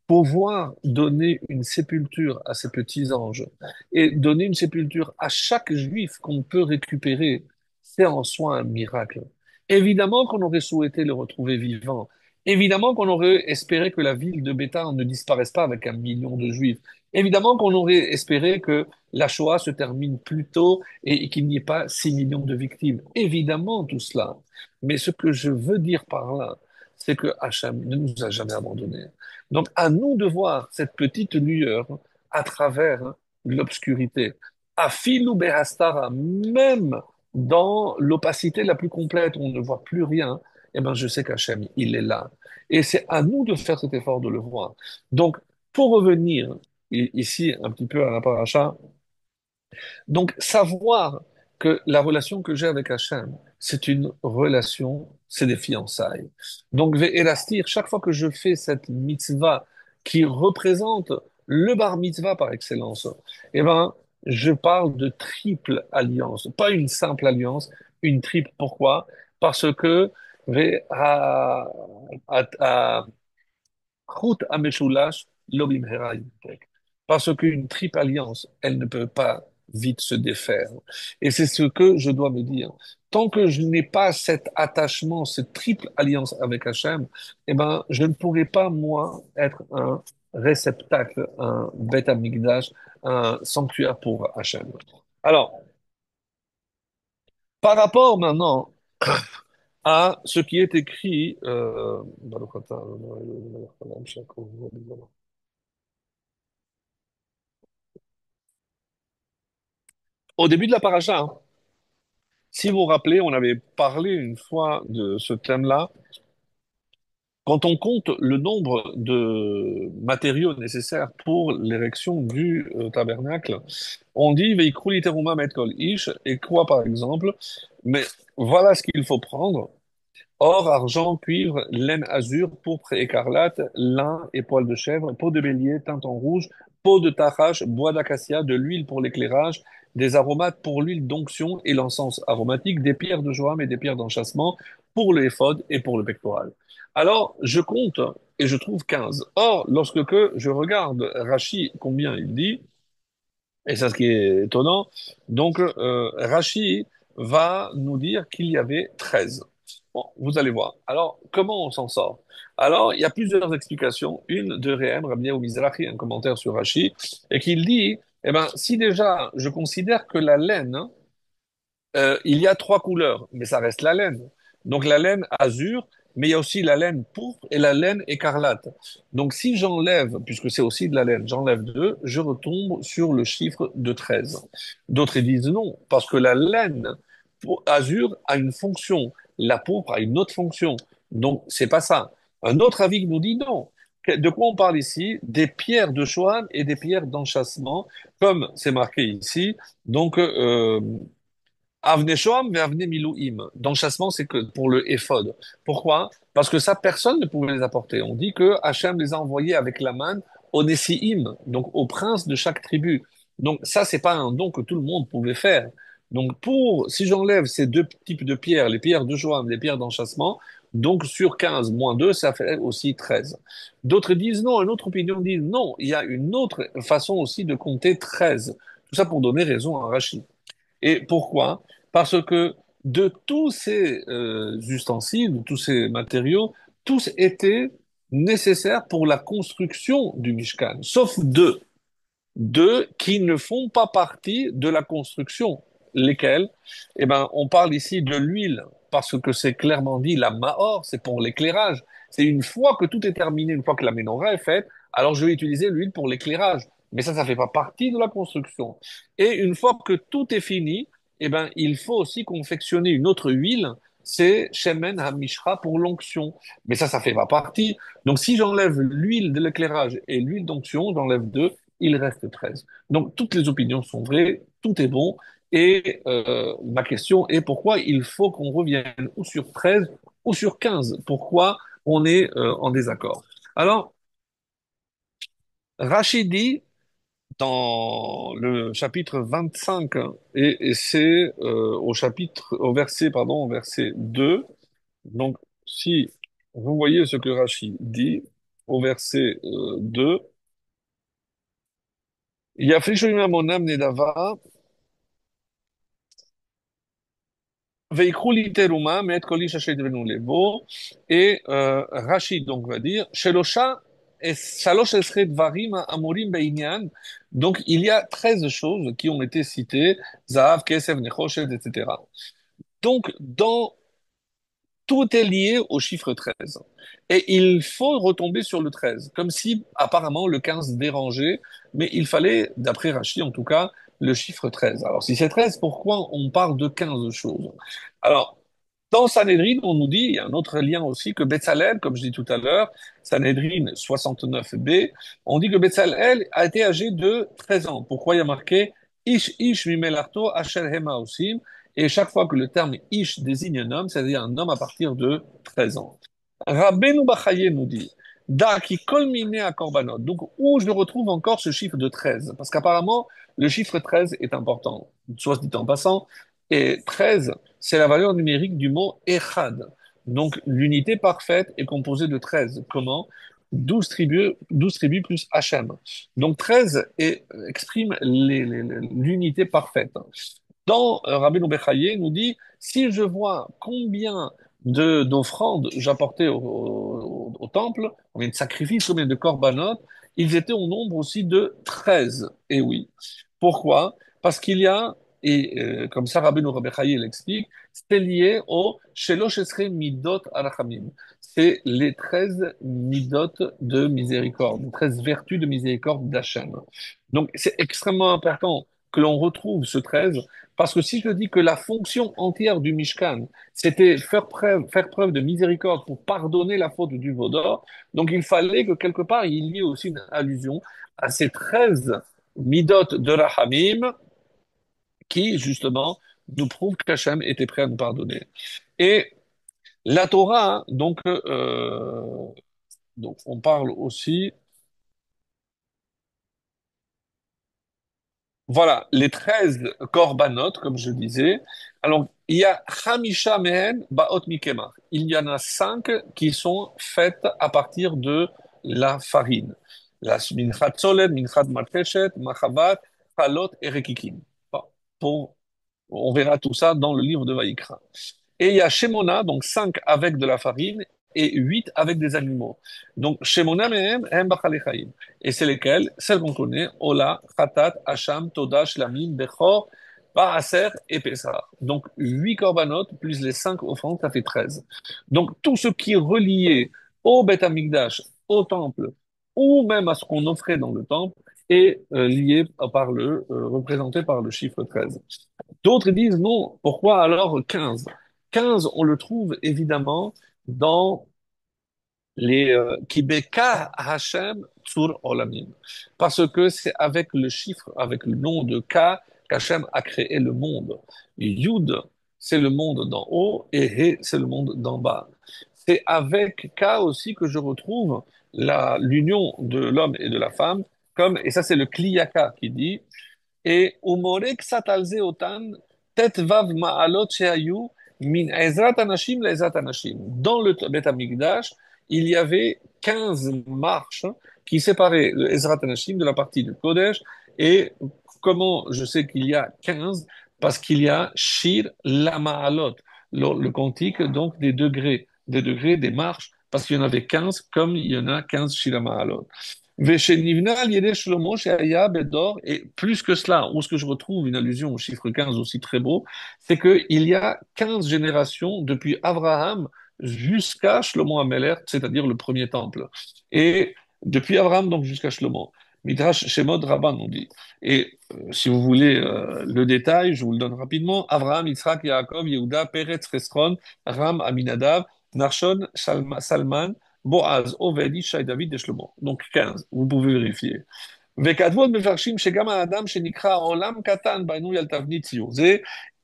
Pouvoir donner une sépulture à ces petits anges et donner une sépulture à chaque juif qu'on peut récupérer, c'est en soi un miracle. Évidemment qu'on aurait souhaité le retrouver vivant. Évidemment qu'on aurait espéré que la ville de Béthar ne disparaisse pas avec 1 million de juifs. Évidemment qu'on aurait espéré que la Shoah se termine plus tôt et qu'il n'y ait pas 6 millions de victimes. Évidemment tout cela. Mais ce que je veux dire par là, c'est que Hachem ne nous a jamais abandonnés. Donc, à nous de voir cette petite lueur à travers l'obscurité. À filou behastara, même dans l'opacité la plus complète, où on ne voit plus rien, eh ben, je sais qu'Hachem, il est là. Et c'est à nous de faire cet effort de le voir. Donc, pour revenir ici un petit peu à la paracha, donc, savoir que la relation que j'ai avec Hachem, c'est une relation, c'est des fiançailles. Donc, Ve'elastir, chaque fois que je fais cette mitzvah qui représente le bar mitzvah par excellence, eh ben, je parle de triple alliance, pas une simple alliance, une triple. Pourquoi? Parce que Ve'a- Chut Ameshulash Lobim Hera Yitek. Parce qu'une triple alliance, elle ne peut pas vite se défaire. Et c'est ce que je dois me dire. Tant que je n'ai pas cet attachement, cette triple alliance avec Hachem, eh ben, je ne pourrai pas, moi, être un réceptacle, un Beth Amikdash, un sanctuaire pour Hachem. Alors, par rapport maintenant à ce qui est écrit dans le au début de la paracha, hein. Si vous vous rappelez, on avait parlé une fois de ce thème-là. Quand on compte le nombre de matériaux nécessaires pour l'érection du tabernacle, on dit Veikru teruma met kol ish, et quoi par exemple? Mais voilà ce qu'il faut prendre. Or, argent, cuivre, laine azur, pourpre écarlate, lin et poil de chèvre, peau de bélier, teinte en rouge, peau de tarrache, bois d'acacia, de l'huile pour l'éclairage, des aromates pour l'huile d'onction et l'encens aromatique, des pierres de joam et des pierres d'enchâssement pour le éphod et pour le pectoral. Alors, je compte et je trouve 15. Or, lorsque que je regarde Rachi, combien il dit, et c'est ce qui est étonnant. Donc, Rachi va nous dire qu'il y avait 13. Bon, vous allez voir. Alors, comment on s'en sort? Alors, il y a plusieurs explications. Une de Rehem, Rabbi ou Mizrahi, un commentaire sur Rachi, et qu'il dit, eh ben, si déjà je considère que la laine, il y a trois couleurs, mais ça reste la laine. Donc la laine azur, mais il y a aussi la laine pourpre et la laine écarlate. Donc si j'enlève, puisque c'est aussi de la laine, j'enlève deux, je retombe sur le chiffre de 13. D'autres disent non, parce que la laine azur a une fonction, la pourpre a une autre fonction. Donc c'est pas ça. Un autre avis nous dit non. De quoi on parle ici? Des pierres de Shoah et des pierres d'enchâssement, comme c'est marqué ici. Donc, Avne Shoam et Avne Milouim. D'enchâssement, c'est que pour le éphod. Pourquoi? Parce que ça, personne ne pouvait les apporter. On dit que Hachem les a envoyés avec la manne au Nessiim, donc au prince de chaque tribu. Donc ça, c'est pas un don que tout le monde pouvait faire. Donc si j'enlève ces deux types de pierres, les pierres de Joam, les pierres d'enchâssement, donc sur 15 moins 2, ça fait aussi 13. D'autres disent non, une autre opinion dit non, il y a une autre façon aussi de compter 13. Tout ça pour donner raison à Rachid. Et pourquoi? Parce que de tous ces ustensiles, de tous ces matériaux, tous étaient nécessaires pour la construction du Mishkan, sauf deux. Deux qui ne font pas partie de la construction. Lesquels? Eh ben, on parle ici de l'huile. parce que c'est clairement dit, la Mahor, c'est pour l'éclairage. C'est une fois que tout est terminé, une fois que la menorah est faite, alors je vais utiliser l'huile pour l'éclairage. Mais ça fait pas partie de la construction. Et une fois que tout est fini, eh ben, il faut aussi confectionner une autre huile, c'est Shemen HaMishra pour l'onction. Mais ça fait pas partie. Donc, si j'enlève l'huile de l'éclairage et l'huile d'onction, j'enlève deux, il reste 13. Donc, toutes les opinions sont vraies, tout est bon. Et ma question est pourquoi il faut qu'on revienne ou sur 13 ou sur 15? Pourquoi on est en désaccord? Alors, Rachid dit dans le chapitre 25, et c'est au verset, pardon, au verset 2. Donc, si vous voyez ce que Rachid dit au verset 2, Yafrishu mon nedava, veikru li teruma, met koli shashedvenu levo, et Rachid donc va dire, Shelosha et Shalosh esret dvarim amorim beinyan. Donc, il y a 13 choses qui ont été citées, Zahav, Kesef, Nechoshet, etc. Donc, tout est lié au chiffre 13. Et il faut retomber sur le 13, comme si apparemment le 15 dérangeait, mais il fallait, d'après Rachid en tout cas, le chiffre 13. Alors si c'est 13, pourquoi on parle de 15 choses? Alors, dans Sanhedrin, on nous dit, il y a un autre lien aussi, que Betzalel, comme je dis tout à l'heure, Sanhedrin 69b, on dit que Betzalel a été âgé de 13 ans. Pourquoi il y a marqué Ish Ish Mimelarto Asher Hema Osim, et chaque fois que le terme Ish désigne un homme, c'est-à-dire un homme à partir de 13 ans. Rabbeinu Bachaye nous dit, Da qui culmine à Korbanot. Donc, où je retrouve encore ce chiffre de 13? Parce qu'apparemment, le chiffre 13 est important. Soit dit en passant, et 13, c'est la valeur numérique du mot Echad. Donc, l'unité parfaite est composée de 13. Comment? 12 tribus plus Hachem. Donc 13 exprime l'unité parfaite. Dans Rabbi Bechaye nous dit, si je vois combien d'offrandes j'apportais au temple, combien de sacrifices, combien de korbanot, ils étaient au nombre aussi de 13. Et oui. Pourquoi? Parce qu'il y a, et comme ça Rabbi Bechaye l'explique, c'est lié au Shelosh Esrei Midot Arachamim. C'est les 13 midot de miséricorde, les 13 vertus de miséricorde d'Hachem. Donc c'est extrêmement important que l'on retrouve ce 13, parce que si je dis que la fonction entière du Mishkan, c'était faire preuve de miséricorde pour pardonner la faute du Vaudor, donc il fallait que quelque part il y ait aussi une allusion à ces 13 midot de Rahamim qui, justement, nous prouvent qu'Hachem était prêt à nous pardonner. Et la Torah, hein, donc on parle aussi. Voilà, les 13 korbanot, comme je disais. Alors, il y a Hamisha mehen ba'ot mikemach. Il y en a 5 qui sont faites à partir de la farine. La minchat soled, minchat matreshet, machavat, halot et rekikim. Bon, on verra tout ça dans le livre de Vaïkra. Et il y a Shemona, donc 5 avec de la farine et 8 avec des animaux. Donc Shemona mehem hem bachalechaim. Et c'est lesquels? Celles qu'on connaît, Ola, Khatat, Hacham, Toda, Shlamim, Bechor, Baaser et Pessah. Donc 8 corbanotes plus les 5 offrandes, ça fait 13. Donc tout ce qui est relié au Beth Amikdash, au temple, ou même à ce qu'on offrait dans le temple, est lié représenté par le chiffre 13. D'autres disent non. Pourquoi alors 15? 15, on le trouve évidemment dans les Kibeka Hashem Tsur Olamim. Parce que c'est avec le chiffre, avec le nom de K qu'Hachem a créé le monde. Yud, c'est le monde d'en haut et He, c'est le monde d'en bas. C'est avec K aussi que je retrouve l'union de l'homme et de la femme, et ça c'est le Kliyaka qui dit, et Umorek satalze otan, tet vav ma'alot shehayu, min ezrat anashim la ezrat anashim. Dans le Bet Amikdash, il y avait 15 marches qui séparaient le Ezrat Anashim de la partie du Kodesh. Et comment je sais qu'il y a 15? Parce qu'il y a Shir la Ma'alot, le cantique donc des degrés, des marches, parce qu'il y en avait 15 comme il y en a 15 Shir la Ma'alot. Veshenivna al Yede Shlomo Sheaya Bedor, et plus que cela, où ce que je retrouve une allusion au chiffre 15 aussi très beau, c'est qu'il y a 15 générations depuis Abraham jusqu'à Shlomo HaMelech, c'est-à-dire le premier temple. Et depuis Abraham, donc jusqu'à Shlomo. Midrash Shemot Rabban, on dit. Et si vous voulez le détail, je vous le donne rapidement. Abraham, Yitzhak, Yaakov, Yehuda, Peretz, Chesron, Ram, Aminadav, Narshon, Salman, Boaz, Oved, Ishaï, David et Shlomo. Donc 15, vous pouvez vérifier. וכתבו מפרשים שגם האדם שנקרא עולם קטן בנוי על תבנית ציור. זה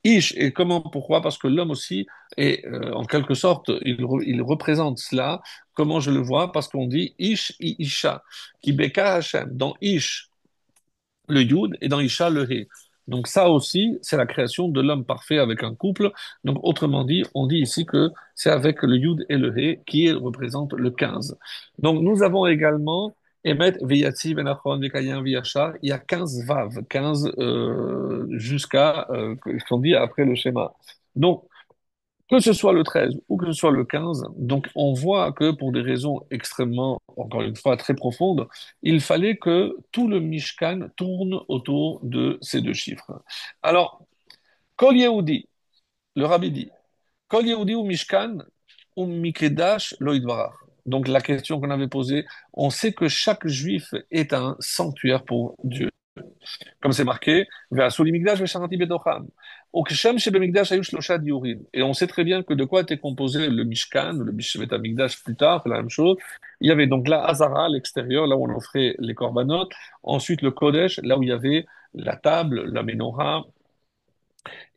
ish, et comment, pourquoi? Parce que l'homme aussi est, en quelque sorte, il représente cela. Comment je le vois? Parce qu'on dit ish i isha, qui beka Hashem. Dans ish, le Yud, et dans Isha, le He. Donc ça aussi, c'est la création de l'homme parfait avec un couple. Donc autrement dit, on dit ici que c'est avec le Yud et le He qui représente le 15. Donc nous avons également Emet, Veyatzi, Benachon, Vekayin, Viyachar. Il y a 15 vav, 15 jusqu'à ce qu'on dit après le schéma. Donc que ce soit le 13 ou que ce soit le 15, donc on voit que pour des raisons extrêmement, encore une fois, très profondes, il fallait que tout le Mishkan tourne autour de ces deux chiffres. Alors, Kol Yehudi, le rabbi dit, Kol Yehudi ou Mishkan ou Mikedash lo yidbarach. Donc la question qu'on avait posée, on sait que chaque juif est un sanctuaire pour Dieu. Comme c'est marqué, Ve'asu li mikdash ve'sharati betocham. Ukshem shebemikdash hayu shlosha diurim. Et on sait très bien que de quoi était composé le Mishkan, le Bet HaMikdash plus tard, c'est la même chose. Il y avait donc la Hazara, l'extérieur, là où on offrait les korbanot. Ensuite, le Kodesh, là où il y avait la table, la menorah,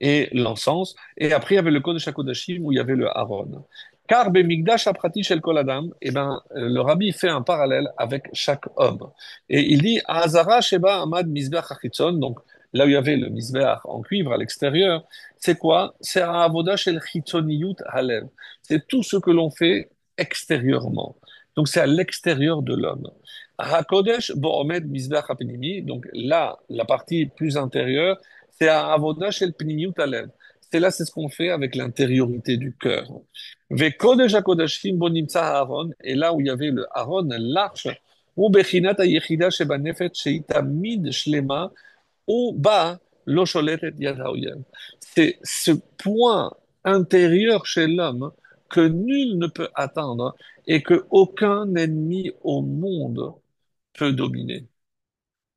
et l'encens. Et après, il y avait le Kodesh HaKodashim où il y avait le Aaron. Car Bemikdash Aprati Shel Kol Adam, eh ben, le rabbi fait un parallèle avec chaque homme. Et il dit, Azara Sheba Amad Mizbeach Achitzon, donc là où il y avait le Mizbeach en cuivre à l'extérieur, c'est quoi? C'est Avoda Shel Chitzoniyut Halev. C'est tout ce que l'on fait extérieurement. Donc c'est à l'extérieur de l'homme. HaKodesh Bo'omed Mizbeach HaPenimi, donc là, la partie plus intérieure, c'est à Avoda Shel Pnimiut Halev. C'est là, c'est ce qu'on fait avec l'intériorité du cœur. Vekodesh HaKodashim Bo Nimtza Aaron, et là où il y avait le Aaron, l'arche, ou Bechinat HaYechida Sheba Nefet Shei Tamid Shlema, ou Ba Lo Sholetet Yad HaOyev. C'est ce point intérieur chez l'homme que nul ne peut atteindre et que aucun ennemi au monde peut dominer.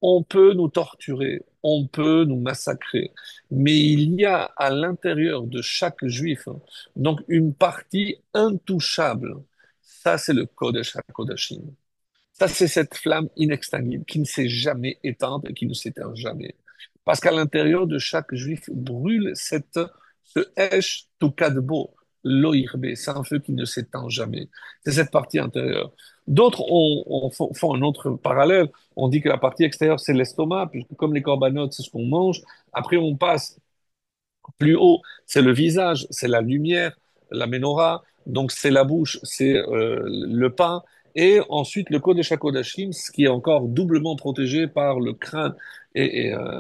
On peut nous torturer, on peut nous massacrer, mais il y a à l'intérieur de chaque juif donc une partie intouchable. Ça, c'est le Kodesh HaKodashim. Ça, c'est cette flamme inextinguible qui ne s'est jamais éteinte et qui ne s'éteint jamais. Parce qu'à l'intérieur de chaque juif brûle ce Esh Tukadbo, l'Oirbe. C'est un feu qui ne s'éteint jamais. C'est cette partie intérieure. D'autres font un autre parallèle. On dit que la partie extérieure, c'est l'estomac, puisque comme les corbanotes, c'est ce qu'on mange. Après, on passe plus haut, c'est le visage, c'est la lumière, la menorah, donc c'est la bouche, c'est le pain, et ensuite le Kodesh HaKodashim, ce qui est encore doublement protégé par le crâne,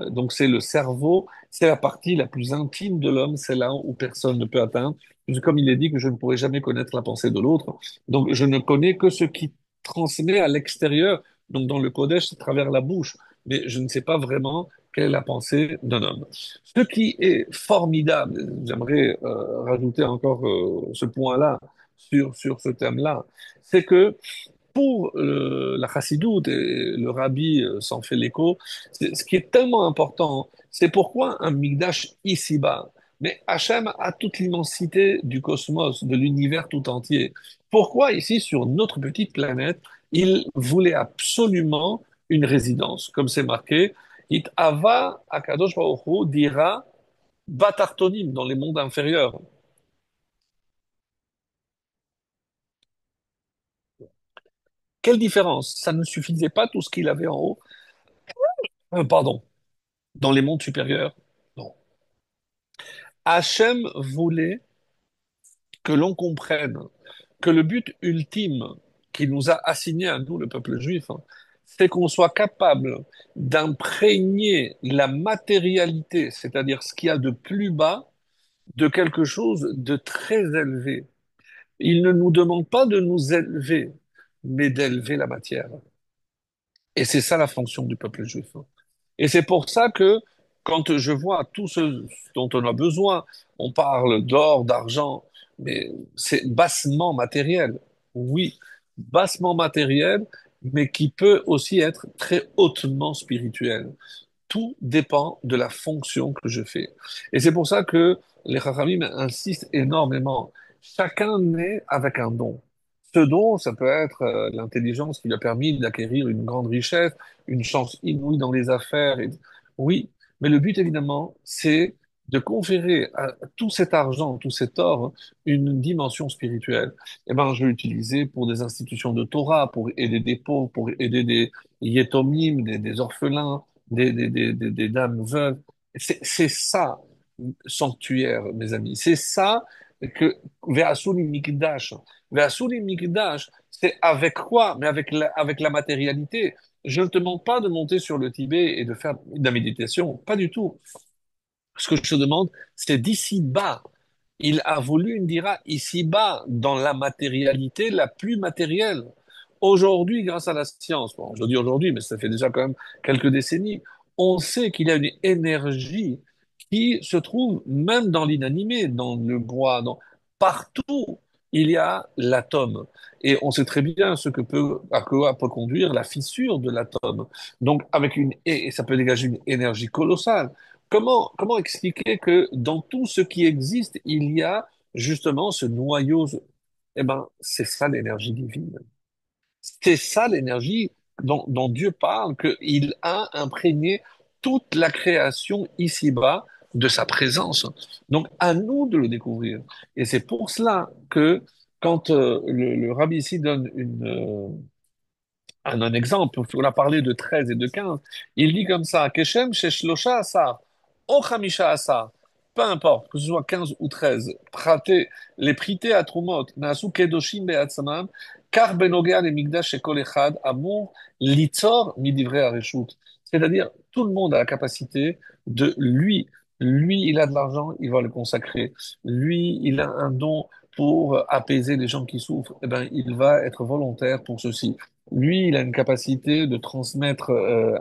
donc c'est le cerveau, c'est la partie la plus intime de l'homme, c'est là où personne ne peut atteindre. Comme il est dit que je ne pourrai jamais connaître la pensée de l'autre, donc je ne connais que ce qui transmet à l'extérieur, donc dans le Kodesh, à travers la bouche, mais je ne sais pas vraiment quelle est la pensée d'un homme. Ce qui est formidable, j'aimerais rajouter encore ce point-là sur ce thème-là, c'est que pour la chassidoute, et le rabbi s'en fait l'écho, ce qui est tellement important, c'est pourquoi un migdash ici-bas. Mais Hachem a toute l'immensité du cosmos, de l'univers tout entier. Pourquoi ici, sur notre petite planète, il voulait absolument une résidence, comme c'est marqué, It ava akadosh baruch Hu dira batartonim dans les mondes inférieurs. Quelle différence? Ça ne suffisait pas tout ce qu'il avait en haut, pardon, dans les mondes supérieurs. Non. Hachem voulait que l'on comprenne que le but ultime qu'il nous a assigné à nous, le peuple juif, c'est qu'on soit capable d'imprégner la matérialité, c'est-à-dire ce qu'il y a de plus bas, de quelque chose de très élevé. Il ne nous demande pas de nous élever, mais d'élever la matière. Et c'est ça la fonction du peuple juif. Et c'est pour ça que quand je vois tout ce dont on a besoin, on parle d'or, d'argent, mais c'est bassement matériel. Oui, bassement matériel, mais qui peut aussi être très hautement spirituel. Tout dépend de la fonction que je fais. Et c'est pour ça que les Chachamim insistent énormément. Chacun naît avec un don. Ce don, ça peut être l'intelligence qui lui a permis d'acquérir une grande richesse, une chance inouïe dans les affaires. Oui, mais le but, évidemment, c'est de conférer à tout cet argent, tout cet or, une dimension spirituelle. Eh ben, je vais l'utiliser pour des institutions de Torah, pour aider des pauvres, pour aider des yétomim, des orphelins, des dames veuves. C'est ça, sanctuaire, mes amis. C'est ça que Ve'asuli Mikdash. Ve'asuli Mikdash, c'est avec quoi? Mais avec la matérialité. Je ne te demande pas de monter sur le Tibet et de faire de la méditation. Pas du tout. Ce que je te demande, c'est d'ici bas. Il a voulu une dira ici-bas, dans la matérialité la plus matérielle. Aujourd'hui, grâce à la science, bon, je dis aujourd'hui, mais ça fait déjà quand même quelques décennies, on sait qu'il y a une énergie qui se trouve même dans l'inanimé, dans le bois, partout. Il y a l'atome. Et on sait très bien à quoi peut conduire la fissure de l'atome. Donc, et ça peut dégager une énergie colossale. Comment expliquer que dans tout ce qui existe, il y a justement ce noyau? Eh ben, c'est ça l'énergie divine. C'est ça l'énergie dont Dieu parle, qu'il a imprégné toute la création ici-bas de sa présence. Donc, à nous de le découvrir. Et c'est pour cela que quand le rabbi ici donne un exemple, on a parlé de 13 et de 15. Il dit comme ça, Keshem sheshlosha asar, o chamisha asar, peu importe, que ce soit 15 ou 13, les prités à Trumot, naasu kedoshim be'atzamam, kar benogea le migdash shekol echad, amour, litzor midivrei hareshut. C'est-à-dire, tout le monde a la capacité de lui, il a de l'argent, il va le consacrer. Lui, il a un don pour apaiser les gens qui souffrent, eh ben, il va être volontaire pour ceci. Lui, il a une capacité de transmettre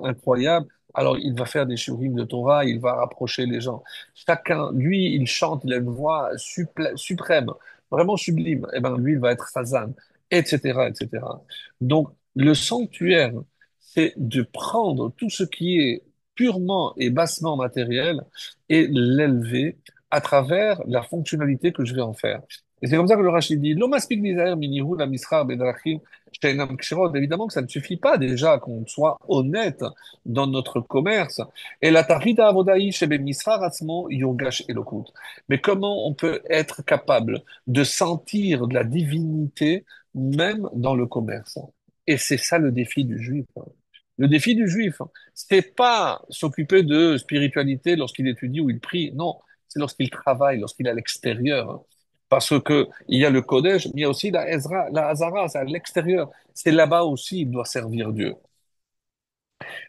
incroyable. Alors, il va faire des shurim de Torah, il va rapprocher les gens. Chacun, lui, il chante, il a une voix suprême, vraiment sublime. Eh ben, lui, il va être Chazan, etc., etc. Donc, le sanctuaire, c'est de prendre tout ce qui est purement et bassement matériel et l'élever à travers la fonctionnalité que je vais en faire. Et c'est comme ça que le Rachid dit, L'omaspik misaher minihu la misra bedrachim Sheinam Kshirot. Évidemment que ça ne suffit pas déjà qu'on soit honnête dans notre commerce. Et la tarita avodaï shebe misra atzmo yogash elokut. Mais comment on peut être capable de sentir de la divinité même dans le commerce? Et c'est ça le défi du juif. Le défi du juif, c'est pas s'occuper de spiritualité lorsqu'il étudie ou il prie. Non, c'est lorsqu'il travaille, lorsqu'il est à l'extérieur. Parce que il y a le Kodesh, mais il y a aussi la Hazara, c'est à l'extérieur. C'est là-bas aussi il doit servir Dieu.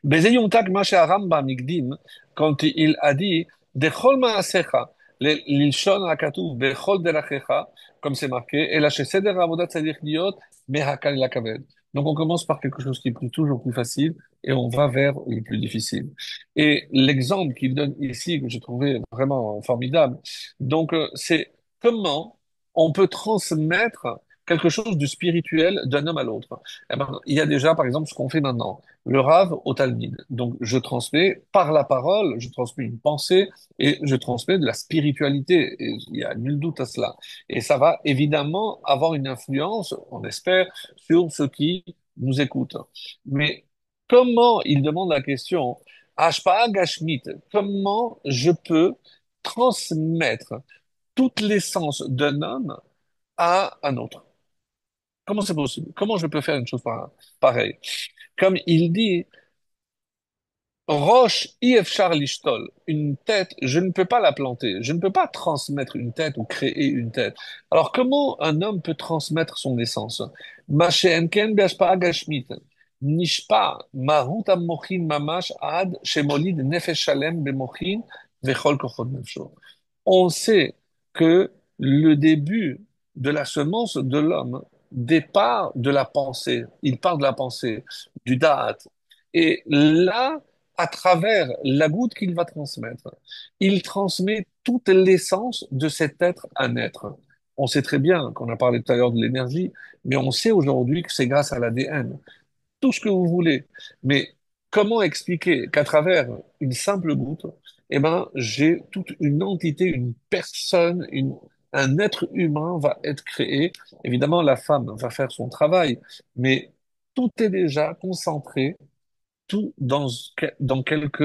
Bezeyuntak Masha Rambam Migdim, quand il a dit, Dechol Maasecha, l'Ilshon Hakatuv, Bechol Derachecha, comme c'est marqué, et la Seder Avodat Tzadich Liot, Mehakal Lakaved. Donc on commence par quelque chose qui est toujours plus facile et on va vers le plus difficile. Et l'exemple qu'il donne ici, que j'ai trouvé vraiment formidable, donc c'est comment on peut transmettre quelque chose du spirituel d'un homme à l'autre. Eh ben, il y a déjà, par exemple, ce qu'on fait maintenant le Rav au Talmud. Donc, je transmets par la parole, je transmets une pensée et je transmets de la spiritualité. Et il y a nul doute à cela. Et ça va évidemment avoir une influence, on espère, sur ceux qui nous écoutent. Mais comment, il demande la question, Ashpa'a Gashmit, comment je peux transmettre toute l'essence d'un homme à un autre? Comment c'est possible? Comment je peux faire une chose pareille? Comme il dit, Roche, Ifchar Lishtol, une tête, je ne peux pas la planter, je ne peux pas transmettre une tête ou créer une tête. Alors comment un homme peut transmettre son essence? Masheenken be'ashpa'a gashmit, nishpa marut mochin mamash ad shemolid nefesh shalem bemochin vechol kochot nefsho. On sait que le début de la semence de l'homme départ de la pensée. Il part de la pensée, du da'at. Et là, à travers la goutte qu'il va transmettre, il transmet toute l'essence de cet être à naître. On sait très bien qu'on a parlé tout à l'heure de l'énergie, mais on sait aujourd'hui que c'est grâce à l'ADN. Tout ce que vous voulez. Mais comment expliquer qu'à travers une simple goutte, eh ben, j'ai toute une entité, une personne, un être humain va être créé. Évidemment, la femme va faire son travail, mais tout est déjà concentré, tout dans quelques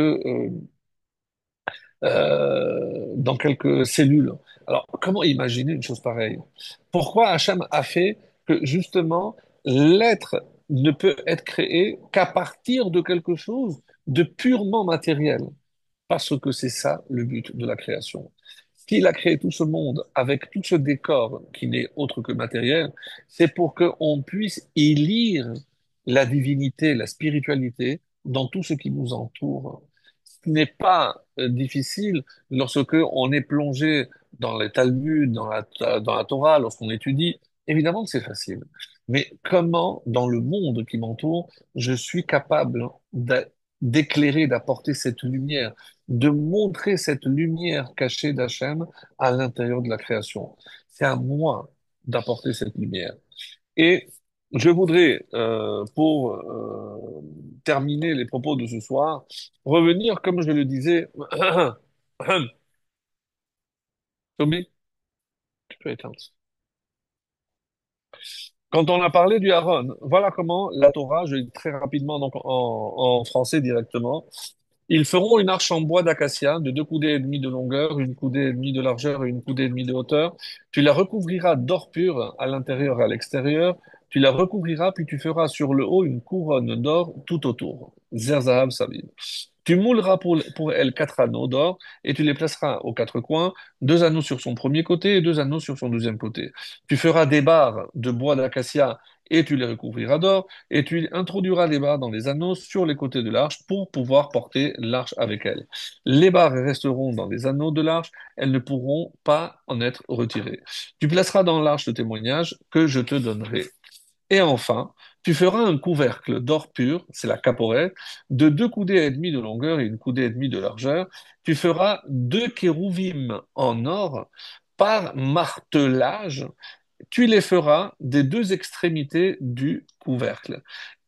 cellules. Alors, comment imaginer une chose pareille? Pourquoi Hachem a fait que justement l'être ne peut être créé qu'à partir de quelque chose de purement matériel? Parce que c'est ça le but de la création. S'il a créé tout ce monde avec tout ce décor qui n'est autre que matériel, c'est pour qu'on puisse y lire la divinité, la spiritualité dans tout ce qui nous entoure. Ce n'est pas difficile lorsque on est plongé dans les Talmuds, dans la Torah, lorsqu'on étudie. Évidemment que c'est facile. Mais comment, dans le monde qui m'entoure, je suis capable d'éclairer, d'apporter cette lumière, de montrer cette lumière cachée d'Hachem à l'intérieur de la création. C'est à moi d'apporter cette lumière. Et je voudrais, pour terminer les propos de ce soir, revenir, comme je le disais, Toby, tu peux éteindre. Quand on a parlé du Aaron, voilà comment la Torah, je dis très rapidement donc en français directement, ils feront une arche en bois d'acacia de 2 coudées et demie de longueur, 1 coudée et demie de largeur et 1 coudée et demie de hauteur. Tu la recouvriras d'or pur à l'intérieur et à l'extérieur. Tu la recouvriras, puis tu feras sur le haut une couronne d'or tout autour. Zerzahav Saviv. Tu mouleras pour elle 4 anneaux d'or et tu les placeras aux 4 coins, 2 anneaux sur son premier côté et 2 anneaux sur son deuxième côté. Tu feras des barres de bois d'acacia et tu les recouvriras d'or et tu introduiras les barres dans les anneaux sur les côtés de l'arche pour pouvoir porter l'arche avec elle. Les barres resteront dans les anneaux de l'arche, elles ne pourront pas en être retirées. Tu placeras dans l'arche le témoignage que je te donnerai. Et enfin, tu feras un couvercle d'or pur, c'est la caporette, de 2 coudées et demie de longueur et 1 coudée et demie de largeur. Tu feras 2 kérouvim en or par martelage, tu les feras des 2 extrémités du couvercle.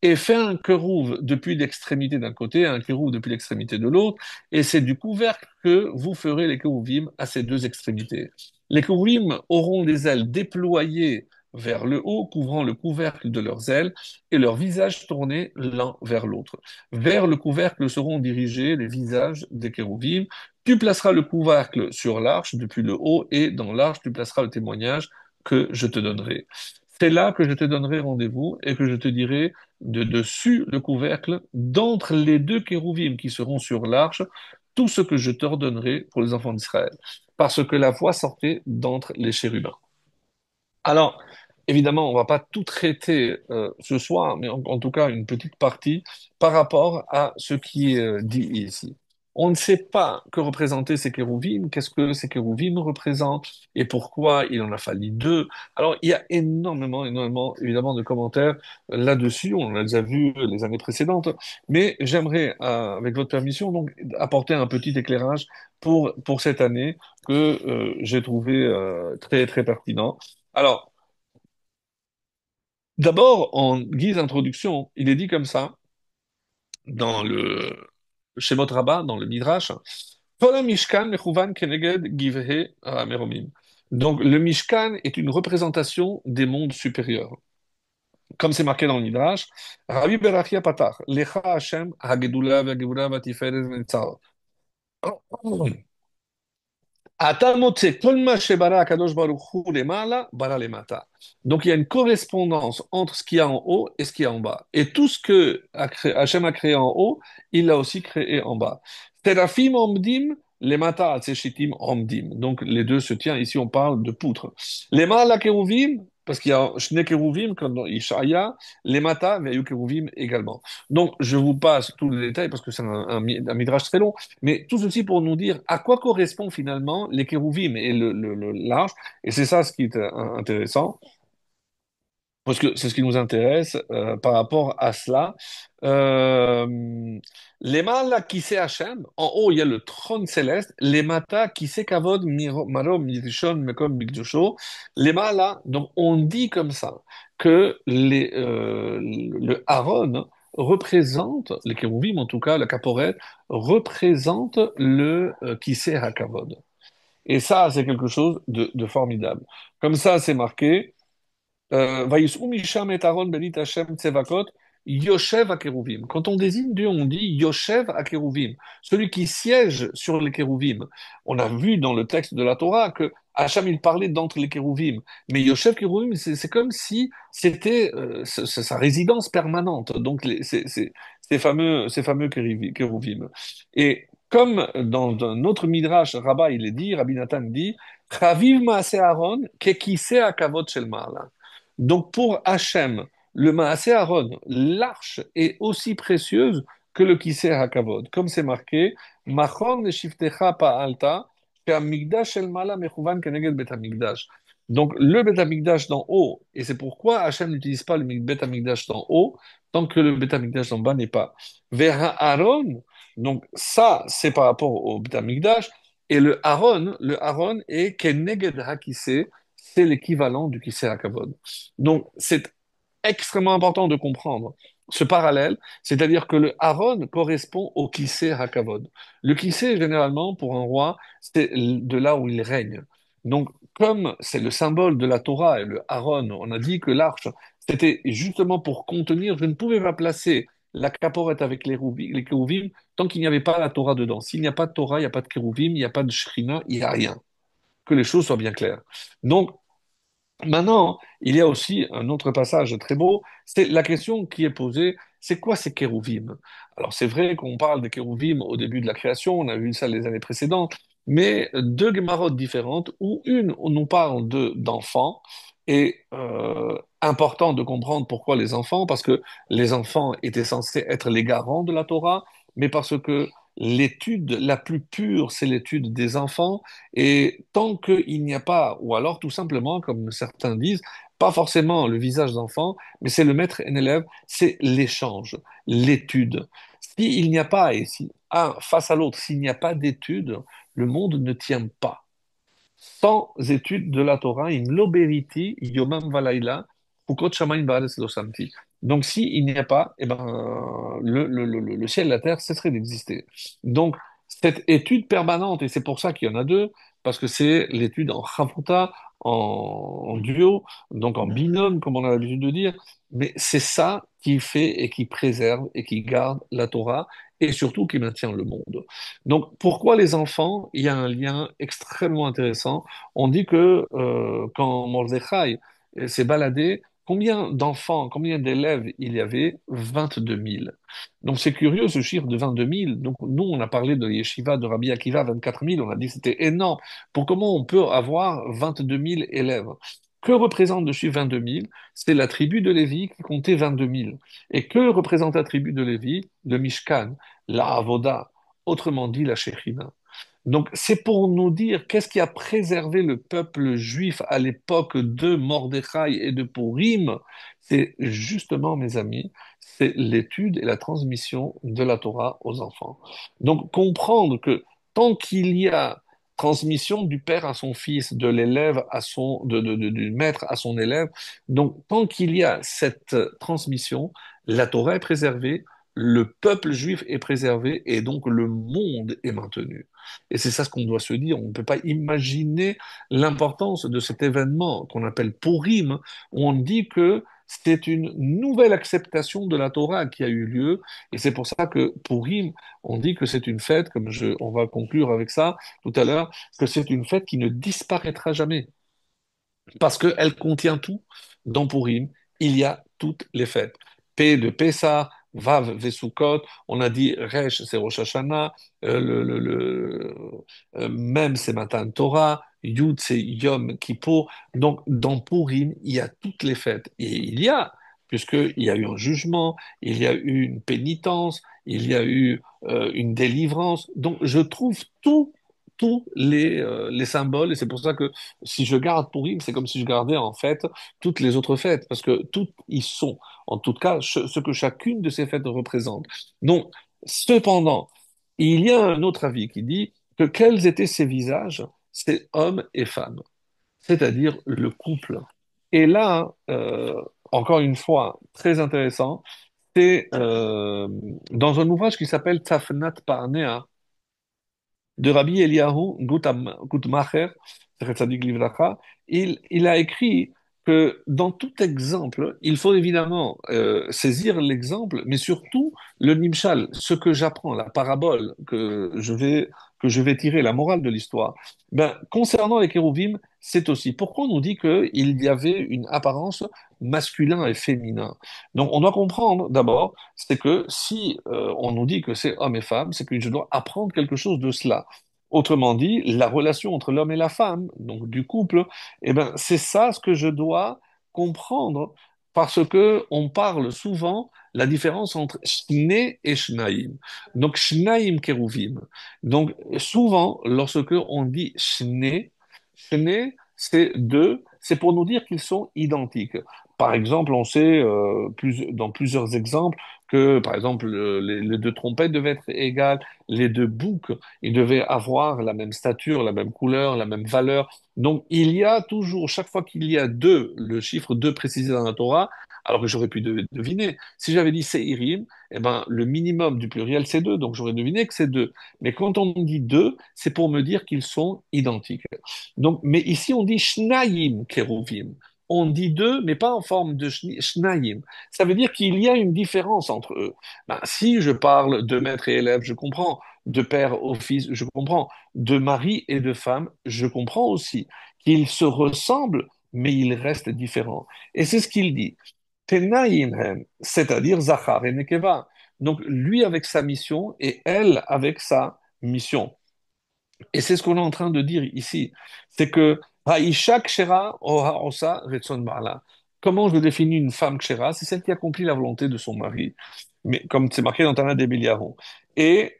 Et fais un kérouv depuis l'extrémité d'un côté, un kérouv depuis l'extrémité de l'autre, et c'est du couvercle que vous ferez les kérouvim à ces 2 extrémités. Les kérouvim auront des ailes déployées vers le haut, couvrant le couvercle de leurs ailes, et leurs visages tournés l'un vers l'autre. Vers le couvercle seront dirigés les visages des kérouvim. Tu placeras le couvercle sur l'arche depuis le haut, et dans l'arche, tu placeras le témoignage que je te donnerai. C'est là que je te donnerai rendez-vous et que je te dirai de dessus le couvercle, d'entre les 2 kérouvim qui seront sur l'arche, tout ce que je t'ordonnerai pour les enfants d'Israël. Parce que la voix sortait d'entre les chérubins. Alors, évidemment, on va pas tout traiter ce soir, mais en tout cas une petite partie par rapport à ce qui est dit ici. On ne sait pas que représentaient ces kérouvim, qu'est-ce que ces kérouvim représentent et pourquoi il en a fallu 2. Alors, il y a énormément, évidemment, de commentaires là-dessus. On l'a déjà vu les années précédentes, mais j'aimerais, avec votre permission, donc apporter un petit éclairage pour cette année que j'ai trouvé très pertinent. Alors, d'abord, en guise d'introduction, il est dit comme ça, dans le Shemot Rabbah, dans le Midrash, Kol Mishkan mechouvan keneged givhei meromim. Donc, le Mishkan est une représentation des mondes supérieurs. Comme c'est marqué dans le Midrash, Rabbi Berachia Patach, Lecha Hashem hagedula v'hagevura v'tiferet v'netzar. Donc il y a une correspondance entre ce qu'il y a en haut et ce qu'il y a en bas. Et tout ce que Hachem a créé en haut, il l'a aussi créé en bas. Terafim omdim, les mata atzeshitim omdim. Donc les deux se tiennent. Ici on parle de poutres. Les mala keruvim, parce qu'il y a shne keruvim comme dans Ishaïa, les mata veyu keruvim également. Donc je vous passe tous les détails parce que c'est un midrash très long. Mais tout ceci pour nous dire à quoi correspond finalement les kérouvim et l'arche. Et c'est ça ce qui est intéressant. parce que c'est ce qui nous intéresse par rapport à cela. Euh, les là qui c'est Hachem, en haut il y a le trône céleste, les mata qui c'est Kavod, Marom, Mirishon, Mekom, Mikdusho, les là, donc on dit comme ça que le Aaron représente, les kérouvim en tout cas, la caporette, représente le qui c'est Hakavod. Et ça, c'est quelque chose de formidable. Comme ça, c'est marqué. Vayis'u misham et Aaron benit Hashem tsevakot, Yoshev akeruvim. Quand on désigne Dieu, on dit Yoshev akeruvim, celui qui siège sur les kérouvim. On a vu dans le texte de la Torah que Hacham il parlait d'entre les kérouvim, mais Yoshev kérouvim, c'est comme si c'était sa résidence permanente. Donc ces fameux kérouvim. Et comme dans un autre midrash, Rabbi Nathan dit, Chaviv maase Aaron kekise akavot shel ma'ala. Donc pour Hachem, le Maaseh Aaron, l'arche est aussi précieuse que le Kiseh HaKavod. Comme c'est marqué, Machon shiftecha pa'alta, she'amigdash el mala mechuvan keneged bet hamikdash. Donc le Bet Hamikdash d'en haut, et c'est pourquoi Hachem n'utilise pas le Bet Hamikdash d'en haut, tant que le Bet Hamikdash d'en bas n'est pas. Vers Aaron, donc ça c'est par rapport au Bet Hamikdash, et le Aaron est keneged hakiseh, c'est l'équivalent du Kiseh HaKavod. Donc, c'est extrêmement important de comprendre ce parallèle, c'est-à-dire que le Aaron correspond au Kiseh Hakavod. Le Kiseh, généralement, pour un roi, c'est de là où il règne. Donc, comme c'est le symbole de la Torah et le Aaron, on a dit que l'arche, c'était justement pour contenir, je ne pouvais pas placer la caporette avec les kérouvim tant qu'il n'y avait pas la Torah dedans. S'il n'y a pas de Torah, il n'y a pas de kérouvim, il n'y a pas de shrina, il n'y a rien. Que les choses soient bien claires. Donc, maintenant, il y a aussi un autre passage très beau, c'est la question qui est posée, c'est quoi ces kérouvim? Alors c'est vrai qu'on parle des kérouvim au début de la création, on a vu ça les années précédentes, mais deux guémarotes différentes, où une, on nous parle d'enfants, et important de comprendre pourquoi les enfants, parce que les enfants étaient censés être les garants de la Torah, mais parce que l'étude la plus pure, c'est l'étude des enfants, et tant qu'il n'y a pas, ou alors tout simplement, comme certains disent, pas forcément le visage d'enfant, mais c'est le maître et élève, c'est l'échange, l'étude. S'il n'y a pas, et si un face à l'autre, s'il n'y a pas d'étude, le monde ne tient pas. Sans étude de la Torah, im lo beriti, yomam valaila, ukot shamayim va'aretz lo samti. Donc, s'il n'y a pas, eh ben, le ciel et la terre cesseraient d'exister. Donc, cette étude permanente, et c'est pour ça qu'il y en a deux, parce que c'est l'étude en chavruta, en duo, donc en binôme, comme on a l'habitude de dire, mais c'est ça qui fait et qui préserve et qui garde la Torah, et surtout qui maintient le monde. Donc, pourquoi les enfants? Il y a un lien extrêmement intéressant. On dit que quand Mordechai s'est baladé, combien d'enfants, combien d'élèves il y avait? 22 000. Donc, c'est curieux ce chiffre de 22 000. Donc, nous, on a parlé de Yeshiva de Rabbi Akiva, 24 000. On a dit que c'était énorme. Pour comment on peut avoir 22 000 élèves? Que représente le chiffre 22 000? C'est la tribu de Lévi qui comptait 22 000. Et que représente la tribu de Lévi? Le Mishkan, la Avoda, autrement dit la Shekhinah. Donc c'est pour nous dire qu'est-ce qui a préservé le peuple juif à l'époque de Mordechai et de Purim. C'est justement, mes amis, c'est l'étude et la transmission de la Torah aux enfants. Donc comprendre que tant qu'il y a transmission du père à son fils, de l'élève à son, du maître à son élève, donc tant qu'il y a cette transmission, la Torah est préservée, le peuple juif est préservé et donc le monde est maintenu. Et c'est ça ce qu'on doit se dire. On ne peut pas imaginer l'importance de cet événement qu'on appelle Purim, où on dit que c'est une nouvelle acceptation de la Torah qui a eu lieu. Et c'est pour ça que Purim, on dit que c'est une fête, on va conclure avec ça tout à l'heure, que c'est une fête qui ne disparaîtra jamais. Parce qu'elle contient tout. Dans Purim, il y a toutes les fêtes. P de Pessah, Vav Vesukot, on a dit Resh, c'est Rosh Hashanah, Mem, c'est Matan Torah, Yud, c'est Yom Kippour. Donc, dans Purim, il y a toutes les fêtes. Et puisqu'il y a eu un jugement, il y a eu une pénitence, il y a eu une délivrance. Donc, je trouve tout tous les symboles. Et c'est pour ça que si je garde Purim, c'est comme si je gardais en fait toutes les autres fêtes, parce que toutes y sont. En tout cas, ce que chacune de ces fêtes représente. Donc, cependant, il y a un autre avis qui dit que quels étaient ces visages? C'est hommes et femmes, c'est-à-dire le couple. Et là, encore une fois, très intéressant, c'est dans un ouvrage qui s'appelle Tafnat Parnea de Rabbi Eliyahu Gutmacher, Zecher Tzadik Livracha. Il a écrit que dans tout exemple, il faut évidemment saisir l'exemple, mais surtout le nimshal, ce que j'apprends, la parabole que je vais tirer, la morale de l'histoire. Ben, concernant les kérouvim, c'est aussi pourquoi on nous dit qu'il y avait une apparence masculin et féminin. Donc on doit comprendre d'abord, c'est que si on nous dit que c'est homme et femme, c'est que je dois apprendre quelque chose de cela. Autrement dit, la relation entre l'homme et la femme, donc du couple, eh ben, c'est ça ce que je dois comprendre parce que on parle souvent la différence entre shne et shnaim. Donc shnaim keruvim. Donc souvent, lorsque on dit shne, shne, c'est deux, c'est pour nous dire qu'ils sont identiques. Par exemple, on sait dans plusieurs exemples que, par exemple, les deux trompettes devaient être égales, les deux boucs ils devaient avoir la même stature, la même couleur, la même valeur. Donc, il y a toujours, chaque fois qu'il y a deux, le chiffre 2 précisé dans la Torah, alors que j'aurais pu deviner. Si j'avais dit Seirim, eh ben, le minimum du pluriel, c'est 2, donc j'aurais deviné que c'est 2. Mais quand on dit 2, c'est pour me dire qu'ils sont identiques. Donc, mais ici, on dit Shnayim Keruvim. On dit deux, mais pas en forme de Shnayim. Ça veut dire qu'il y a une différence entre eux. Ben, si je parle de maître et élève, je comprends de père au fils, je comprends. De mari et de femme, je comprends aussi qu'ils se ressemblent, mais ils restent différents. Et c'est ce qu'il dit. Tenaïmhem, c'est-à-dire Zachar et Nekeva. Donc lui avec sa mission et elle avec sa mission. Et c'est ce qu'on est en train de dire ici. C'est que Haïcha Kshera Oha Osa Retson Bala. Comment je définis une femme Kshera? C'est celle qui accomplit la volonté de son mari. Mais comme c'est marqué dans Tana des Béliarons. Et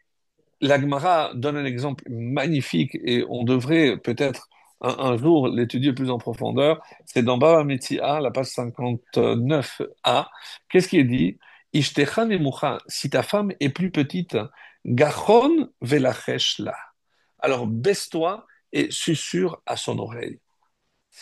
la Gemara donne un exemple magnifique et on devrait peut-être un jour l'étudier plus en profondeur. C'est dans Baba Metzia, la page 59a. Qu'est-ce qui est dit? Ishtecha nemucha, si ta femme est plus petite, gachon velachesh la. Alors baisse-toi et susurre à son oreille.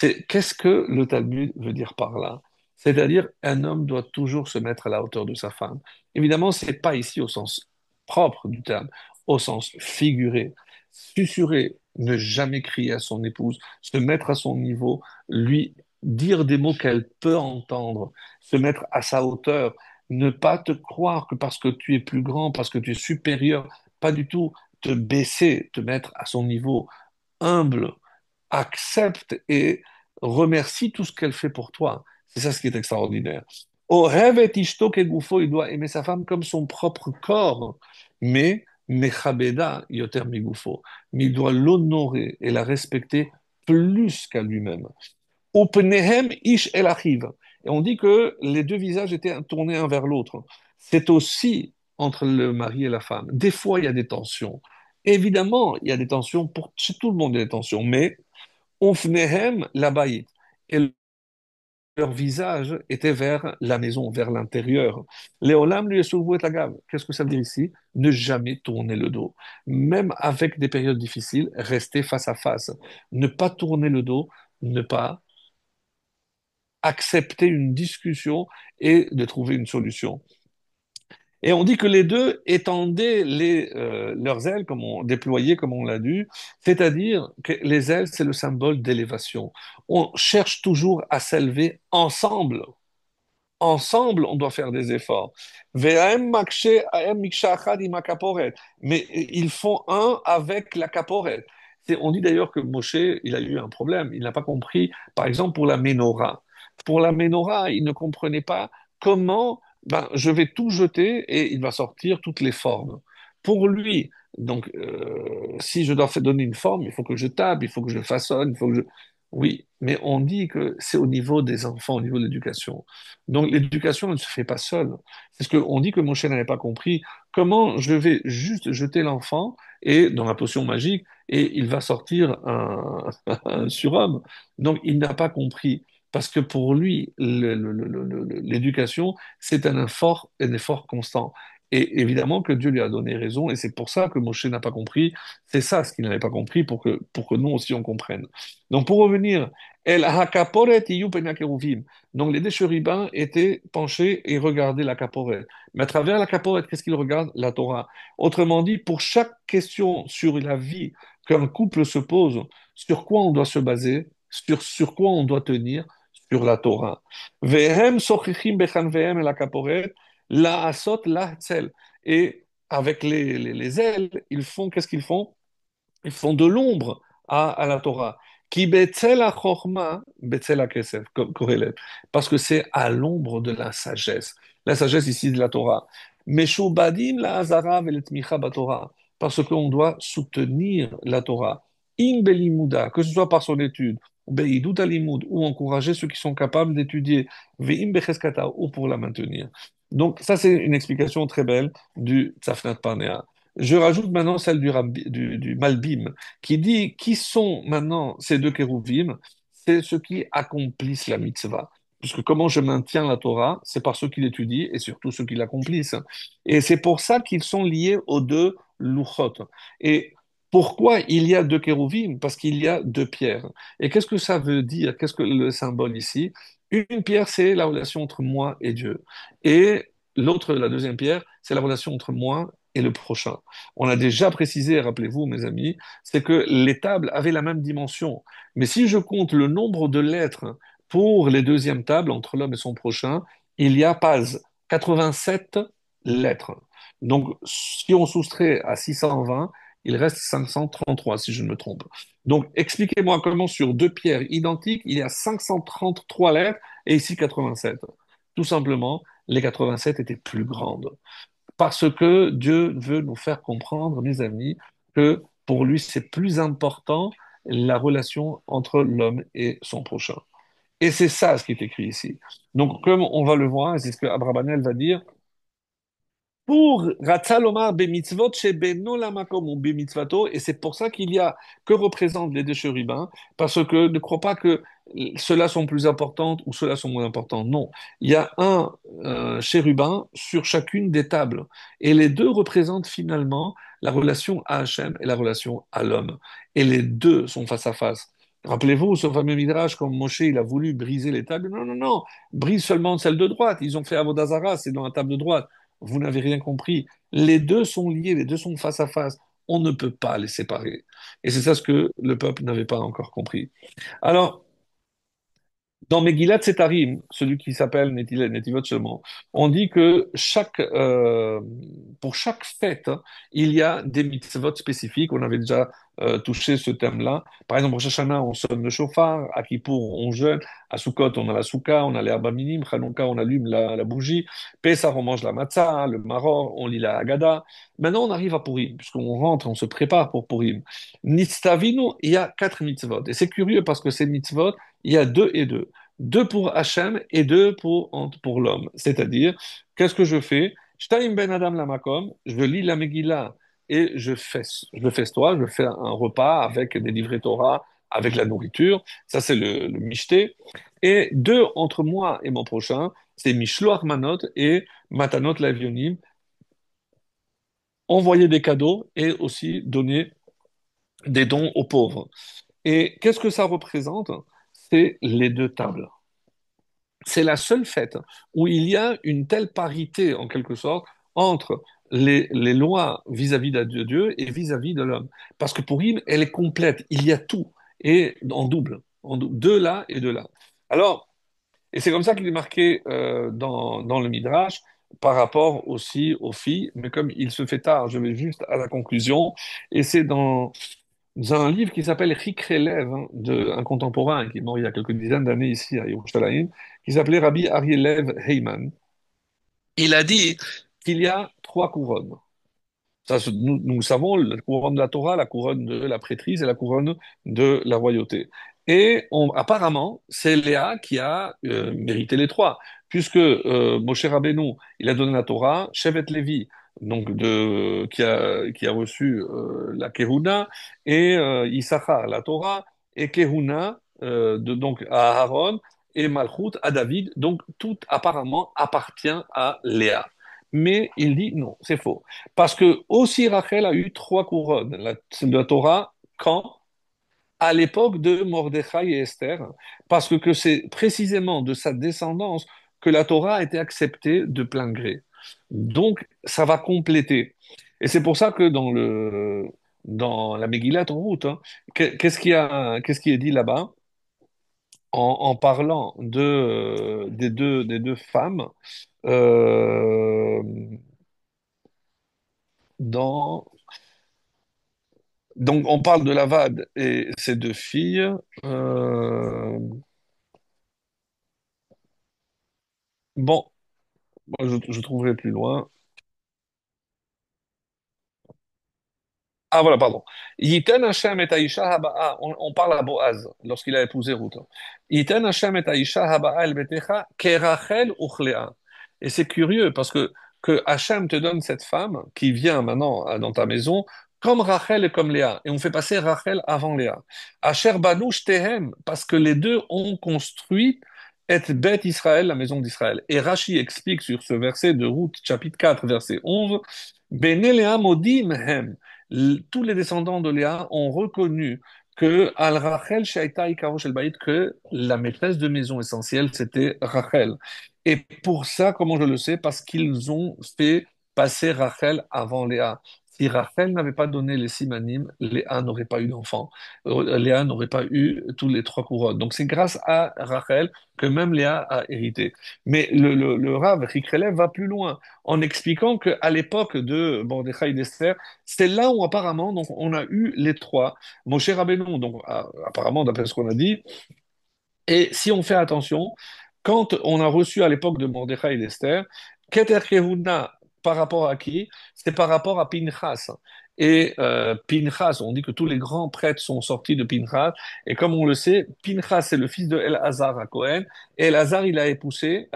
Qu'est-ce que le Talmud veut dire par là? C'est-à-dire, un homme doit toujours se mettre à la hauteur de sa femme. Évidemment, c'est pas ici au sens propre du terme, au sens figuré. Susurrer, ne jamais crier à son épouse, se mettre à son niveau, lui dire des mots qu'elle peut entendre, se mettre à sa hauteur, ne pas te croire que parce que tu es plus grand, parce que tu es supérieur, pas du tout, te baisser, te mettre à son niveau, humble, accepte et remercie tout ce qu'elle fait pour toi. C'est ça ce qui est extraordinaire. Au rêve et ishto kegufo, il doit aimer sa femme comme son propre corps, mais mechabeda yoter migufo. Mais il doit l'honorer et la respecter plus qu'à lui-même. Opnehem ish el achiv. Et on dit que les deux visages étaient tournés un vers l'autre. C'est aussi entre le mari et la femme. Des fois, il y a des tensions. Évidemment, il y a des tensions pour chez tout le monde, il y a des tensions, mais Ufnehem labayit. Et leur visage était vers la maison, vers l'intérieur. Léolam lui est tagav. Qu'est-ce que ça veut dire ici? Ne jamais tourner le dos. Même avec des périodes difficiles, rester face à face. Ne pas tourner le dos, ne pas accepter une discussion et de trouver une solution. Et on dit que les deux étendaient leurs ailes, déployées comme on l'a dit, c'est-à-dire que les ailes, c'est le symbole d'élévation. On cherche toujours à s'élever ensemble. Ensemble, on doit faire des efforts. Mais ils font un avec la caporette. On dit d'ailleurs que Moshe, il a eu un problème. Il n'a pas compris, par exemple, pour la menorah. Pour la menorah, il ne comprenait pas comment ben, je vais tout jeter et il va sortir toutes les formes. Pour lui, donc, si je dois donner une forme, il faut que je table, il faut que je façonne, il faut que je... Oui, mais on dit que c'est au niveau des enfants, au niveau de l'éducation. Donc l'éducation ne se fait pas seule. C'est ce qu'on dit que Moshe n'avait pas compris. Comment je vais juste jeter l'enfant et dans la potion magique, et il va sortir un surhomme. Donc, il n'a pas compris. Parce que pour lui, l'éducation, c'est un effort constant. Et évidemment que Dieu lui a donné raison, et c'est pour ça que Moshe n'a pas compris. C'est ça ce qu'il n'avait pas compris pour que nous aussi on comprenne. Donc pour revenir, El hakaporet iyu pena keruvim. Donc les deux chérubins étaient penchés et regardaient la caporette. Mais à travers la caporette, qu'est-ce qu'ils regardent? La Torah. Autrement dit, pour chaque question sur la vie qu'un couple se pose, sur quoi on doit se baser, sur quoi on doit tenir, sur la Torah. Vehem sochichim bechanvehem el hakaporet, la asot la hetzel. Et avec les ailes, ils font, qu'est-ce qu'ils font? Ils font de l'ombre à la Torah. Qui betzel chorma, betzel kesef, comme Kohelet. Parce que c'est à l'ombre de la sagesse. La sagesse ici de la Torah. Meshubadim la hazara veletmicha batorah. Parce qu'on doit soutenir la Torah. In belimuda, que ce soit par son étude, beidut alimud, ou encourager ceux qui sont capables d'étudier, ve'im becheskata, ou pour la maintenir. Donc, ça, c'est une explication très belle du Tzafnat Parnea. Je rajoute maintenant celle du Malbim, qui dit qui sont maintenant ces deux kérouvim? C'est ceux qui accomplissent la mitzvah. Puisque comment je maintiens la Torah, c'est par ceux qui l'étudient et surtout ceux qui l'accomplissent. Et c'est pour ça qu'ils sont liés aux deux louchot. Et pourquoi il y a deux kérouvim? Parce qu'il y a deux pierres. Et qu'est-ce que ça veut dire? Qu'est-ce que le symbole ici? Une pierre, c'est la relation entre moi et Dieu. Et l'autre, la deuxième pierre, c'est la relation entre moi et le prochain. On a déjà précisé, rappelez-vous, mes amis, c'est que les tables avaient la même dimension. Mais si je compte le nombre de lettres pour les deuxièmes tables, entre l'homme et son prochain, il y a pas 87 lettres. Donc, si on soustrait à 620, il reste 533, si je ne me trompe. Donc, expliquez-moi comment sur deux pierres identiques, il y a 533 lettres et ici 87. Tout simplement, les 87 étaient plus grandes. Parce que Dieu veut nous faire comprendre, mes amis, que pour lui, c'est plus important la relation entre l'homme et son prochain. Et c'est ça ce qui est écrit ici. Donc, comme on va le voir, et c'est ce que Abrabanel va dire, pour Ratzalomar bemitzvot shebeno lamakom ou bemitzvato, et c'est pour ça qu'il y a que représentent les deux chérubins, parce que ne crois pas que ceux-là sont plus importantes ou ceux-là sont moins importants. Non, il y a un chérubin sur chacune des tables, et les deux représentent finalement la relation à Hachem et la relation à l'homme, et les deux sont face à face. Rappelez-vous ce fameux midrash, comme Moshe il a voulu briser les tables. Non, non, non, brise seulement celle de droite. Ils ont fait Avodazara, c'est dans la table de droite. Vous n'avez rien compris. Les deux sont liés, les deux sont face à face. On ne peut pas les séparer. Et c'est ça ce que le peuple n'avait pas encore compris. Alors, dans Megillat Setarim, celui qui s'appelle Netivot seulement, on dit que pour chaque fête, hein, il y a des mitzvot spécifiques. On avait déjà touché ce thème-là. Par exemple, Rosh Hashanah, on sonne le shofar. À Kippour, on jeûne. À Sukkot, on a la souka, on a l'herbe minime. Hanouka, on allume la bougie. Pessah, on mange la matzah, le maror, on lit la Haggadah. Maintenant, on arrive à Purim, puisqu'on rentre, on se prépare pour Purim. Nitztavinu, il y a 4 mitzvot. Et c'est curieux parce que ces mitzvot, il y a deux et deux. Deux pour Hachem et deux pour l'homme. C'est-à-dire, qu'est-ce que je fais? Shtaim ben Adam lamakom, je lis la Megillah et je festoie, je fais un repas avec des livrets Torah, avec la nourriture. Ça, c'est le mishté. Et deux entre moi et mon prochain, c'est Mishloach Manot et Matanot Lavionim, envoyer des cadeaux et aussi donner des dons aux pauvres. Et qu'est-ce que ça représente? C'est les deux tables. C'est la seule fête où il y a une telle parité, en quelque sorte, entre les lois vis-à-vis de Dieu et vis-à-vis de l'homme. Parce que pour Purim, elle est complète, il y a tout, et en double, de là et de là. Alors, et c'est comme ça qu'il est marqué dans le Midrash, par rapport aussi aux filles, mais comme il se fait tard, je vais juste à la conclusion, et c'est dans un livre qui s'appelle Rikrelev, hein, un contemporain qui est mort il y a quelques dizaines d'années ici à Yerushalayim, qui s'appelait Rabbi Arielev Heyman. Il a dit qu'il y a trois couronnes. Ça, nous savons, la couronne de la Torah, la couronne de la prêtrise et la couronne de la royauté. Et apparemment, c'est Léa qui a mérité les trois, puisque Moshe Rabbeinu, il a donné la Torah, Shevet Lévi, qui a reçu la Kehuna, et Issachar la Torah, et Kehuna donc à Aaron, et Malchut à David. Donc tout apparemment appartient à Léa. Mais il dit non, c'est faux. Parce que aussi Rachel a eu trois couronnes, la Torah, quand? À l'époque de Mordechai et Esther, parce que c'est précisément de sa descendance que la Torah a été acceptée de plein gré. Donc, ça va compléter. Et c'est pour ça que dans la Megillat en route, hein, qu'est-ce qui est dit là-bas en parlant des deux femmes euh, dans, donc on parle de Lavad et ses deux filles. euh, bon, moi, je trouverai plus loin. Ah voilà, pardon. Yiten Hashem et Aïcha haba'a. On parle à Boaz lorsqu'il a épousé Ruth. Yiten Hashem et Aïcha haba'a el betecha kerachel uchlea. Et c'est curieux parce que Hashem te donne cette femme qui vient maintenant dans ta maison comme Rachel et comme Léa. Et on fait passer Rachel avant Léa. Asher banu shtehem, parce que les deux ont construit et Bet Israël, la maison d'Israël. Et Rashi explique sur ce verset de Ruth, chapitre 4, verset 11, Bene Léa modim hem. Tous les descendants de Léa ont reconnu que Al Rachel Shaita Ikarosh El Baït, que la maîtresse de maison essentielle, c'était Rachel. Et pour ça, comment je le sais? Parce qu'ils ont fait passer Rachel avant Léa. Si Rachel n'avait pas donné les simanim, Léa n'aurait pas eu d'enfant. Léa n'aurait pas eu tous les trois couronnes. Donc c'est grâce à Rachel que même Léa a hérité. Mais le Rav Rikrelev va plus loin en expliquant qu'à l'époque de Mordechai et d'Esther, c'est là où apparemment donc, on a eu les trois. Moshe Rabbeinu, donc apparemment d'après ce qu'on a dit, et si on fait attention, quand on a reçu à l'époque de Mordechai et d'Esther, Keter Kehuna par rapport à qui? C'est par rapport à Pinchas. Et Pinchas, on dit que tous les grands prêtres sont sortis de Pinchas. Et comme on le sait, Pinchas, c'est le fils de El-Hazar à Cohen. Et El-Hazar, il a épousé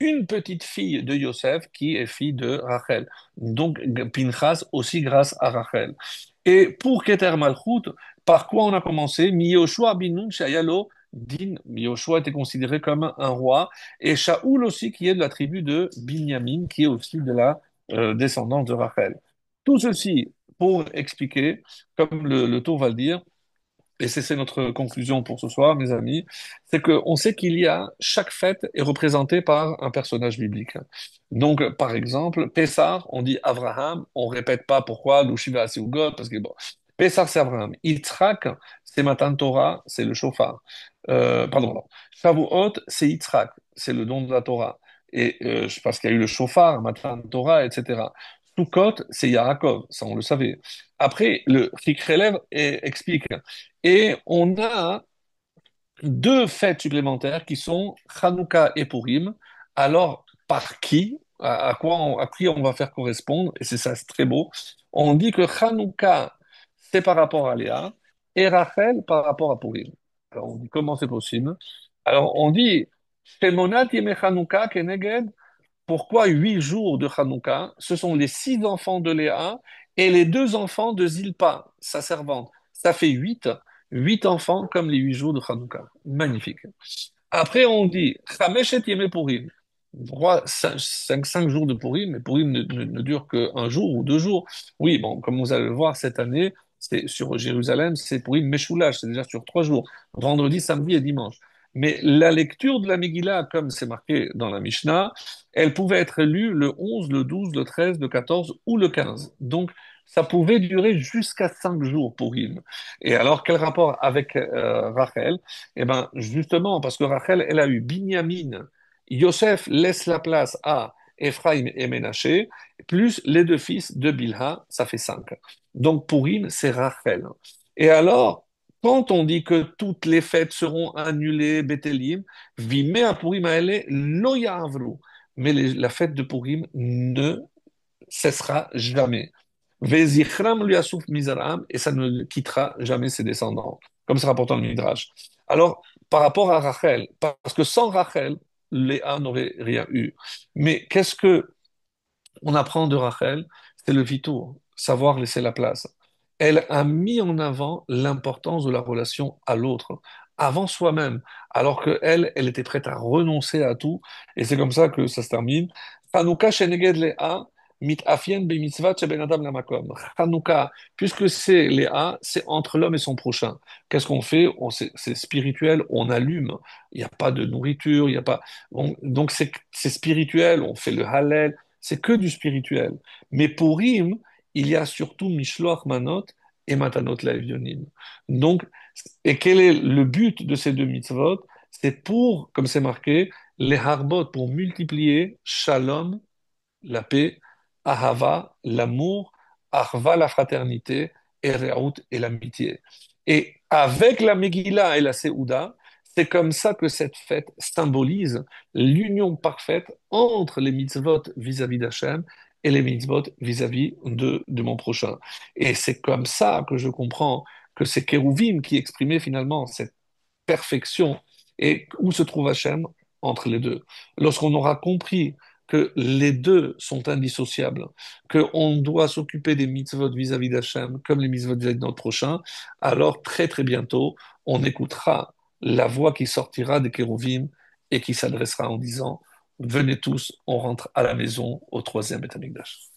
une petite fille de Yosef qui est fille de Rachel. Donc Pinchas aussi grâce à Rachel. Et pour Keter Malchut, par quoi on a commencé? Mi Yoshua bin Nun Shayalo Din, Yoshua était considéré comme un roi, et Shaoul aussi, qui est de la tribu de Binyamin, qui est aussi de la descendance de Rachel. Tout ceci pour expliquer, comme le tour va le dire, et c'est notre conclusion pour ce soir, mes amis, c'est qu'on sait qu'il y a, chaque fête est représentée par un personnage biblique. Donc, par exemple, Pessah, on dit Abraham, on répète pas pourquoi, Lushiva Seugot, parce que bon, Pessah c'est Abraham. Yitzhak, c'est Matan Torah, c'est le shofar. Pardon, non. Shavuot, c'est Yitzhak, c'est le don de la Torah. Et parce qu'il y a eu le shofar, Matan Torah, etc. Sukkot, c'est Yaakov, ça on le savait. Après, le Chikrelev explique. Et on a deux fêtes supplémentaires qui sont Hanouka et Purim. Alors, par qui, à qui on va faire correspondre, et c'est ça, c'est très beau. On dit que Hanouka, c'est par rapport à Léa, et Rachel par rapport à Purim. Alors, on dit comment c'est possible? Alors, on dit, Shemonat Yeme Hanouka Keneged, pourquoi 8 jours de Hanouka? Ce sont les 6 enfants de Léa et les 2 enfants de Zilpa, sa servante. Ça fait 8 enfants comme les 8 jours de Hanouka. Magnifique. Après, on dit Chameshet Yeme Purim. Droit, 5 jours de Purim, mais Purim ne dure qu'un jour ou 2 jours. Oui, bon, comme vous allez le voir cette année, c'est sur Jérusalem, c'est Purim Meshoulash, c'est déjà sur 3 jours, vendredi, samedi et dimanche. Mais la lecture de la Megillah, comme c'est marqué dans la Mishnah, elle pouvait être lue le 11, le 12, le 13, le 14 ou le 15. Donc, ça pouvait durer jusqu'à 5 jours pour Purim. Et alors, quel rapport avec Rachel? Eh bien, justement, parce que Rachel, elle a eu Binyamin. Yosef laisse la place à Ephraim et Ménaché, plus les deux fils de Bilha, ça fait 5. Donc, Purim, c'est Rachel. Et alors, quand on dit que toutes les fêtes seront annulées, Bethélim, Vimea Purim aele lo ya'avru. Mais la fête de Purim ne cessera jamais. Vezichram lui assouf mizaram, et ça ne quittera jamais ses descendants, comme c'est rapporté dans le Midrash. Alors, par rapport à Rachel, parce que sans Rachel, Léa n'aurait rien eu. Mais qu'est-ce que On apprend de Rachel, c'est le vitour, savoir laisser la place. Elle a mis en avant l'importance de la relation à l'autre, avant soi-même, alors que elle était prête à renoncer à tout. Et c'est comme ça que ça se termine. Chanukah sheneged Léa, mitafien b'mitzvat sheben adam lamakom. Chanukah, puisque c'est Léa, c'est entre l'homme et son prochain. Qu'est-ce qu'on fait? C'est spirituel, on allume. Il n'y a pas de nourriture, il n'y a pas. Donc c'est spirituel, on fait le Hallel, c'est que du spirituel. Mais pour Purim, il y a surtout Mishloach Manot et Matanot Laevionim. Donc, et quel est le but de ces deux mitzvot? C'est pour, comme c'est marqué, les harbot, pour multiplier Shalom, la paix, Ahava, l'amour, Arva, la fraternité, et Re'ut et l'amitié. Et avec la Megillah et la Séouda, c'est comme ça que cette fête symbolise l'union parfaite entre les mitzvot vis-à-vis d'Hachem et les mitzvot vis-à-vis de mon prochain. Et c'est comme ça que je comprends que c'est Kérouvim qui exprimait finalement cette perfection et où se trouve Hachem entre les deux. Lorsqu'on aura compris que les deux sont indissociables, qu'on doit s'occuper des mitzvot vis-à-vis d'Hachem comme les mitzvot vis-à-vis de notre prochain, alors très très bientôt, on écoutera la voix qui sortira des kérouvim et qui s'adressera en disant, venez tous, on rentre à la maison au troisième Beth Amikdash.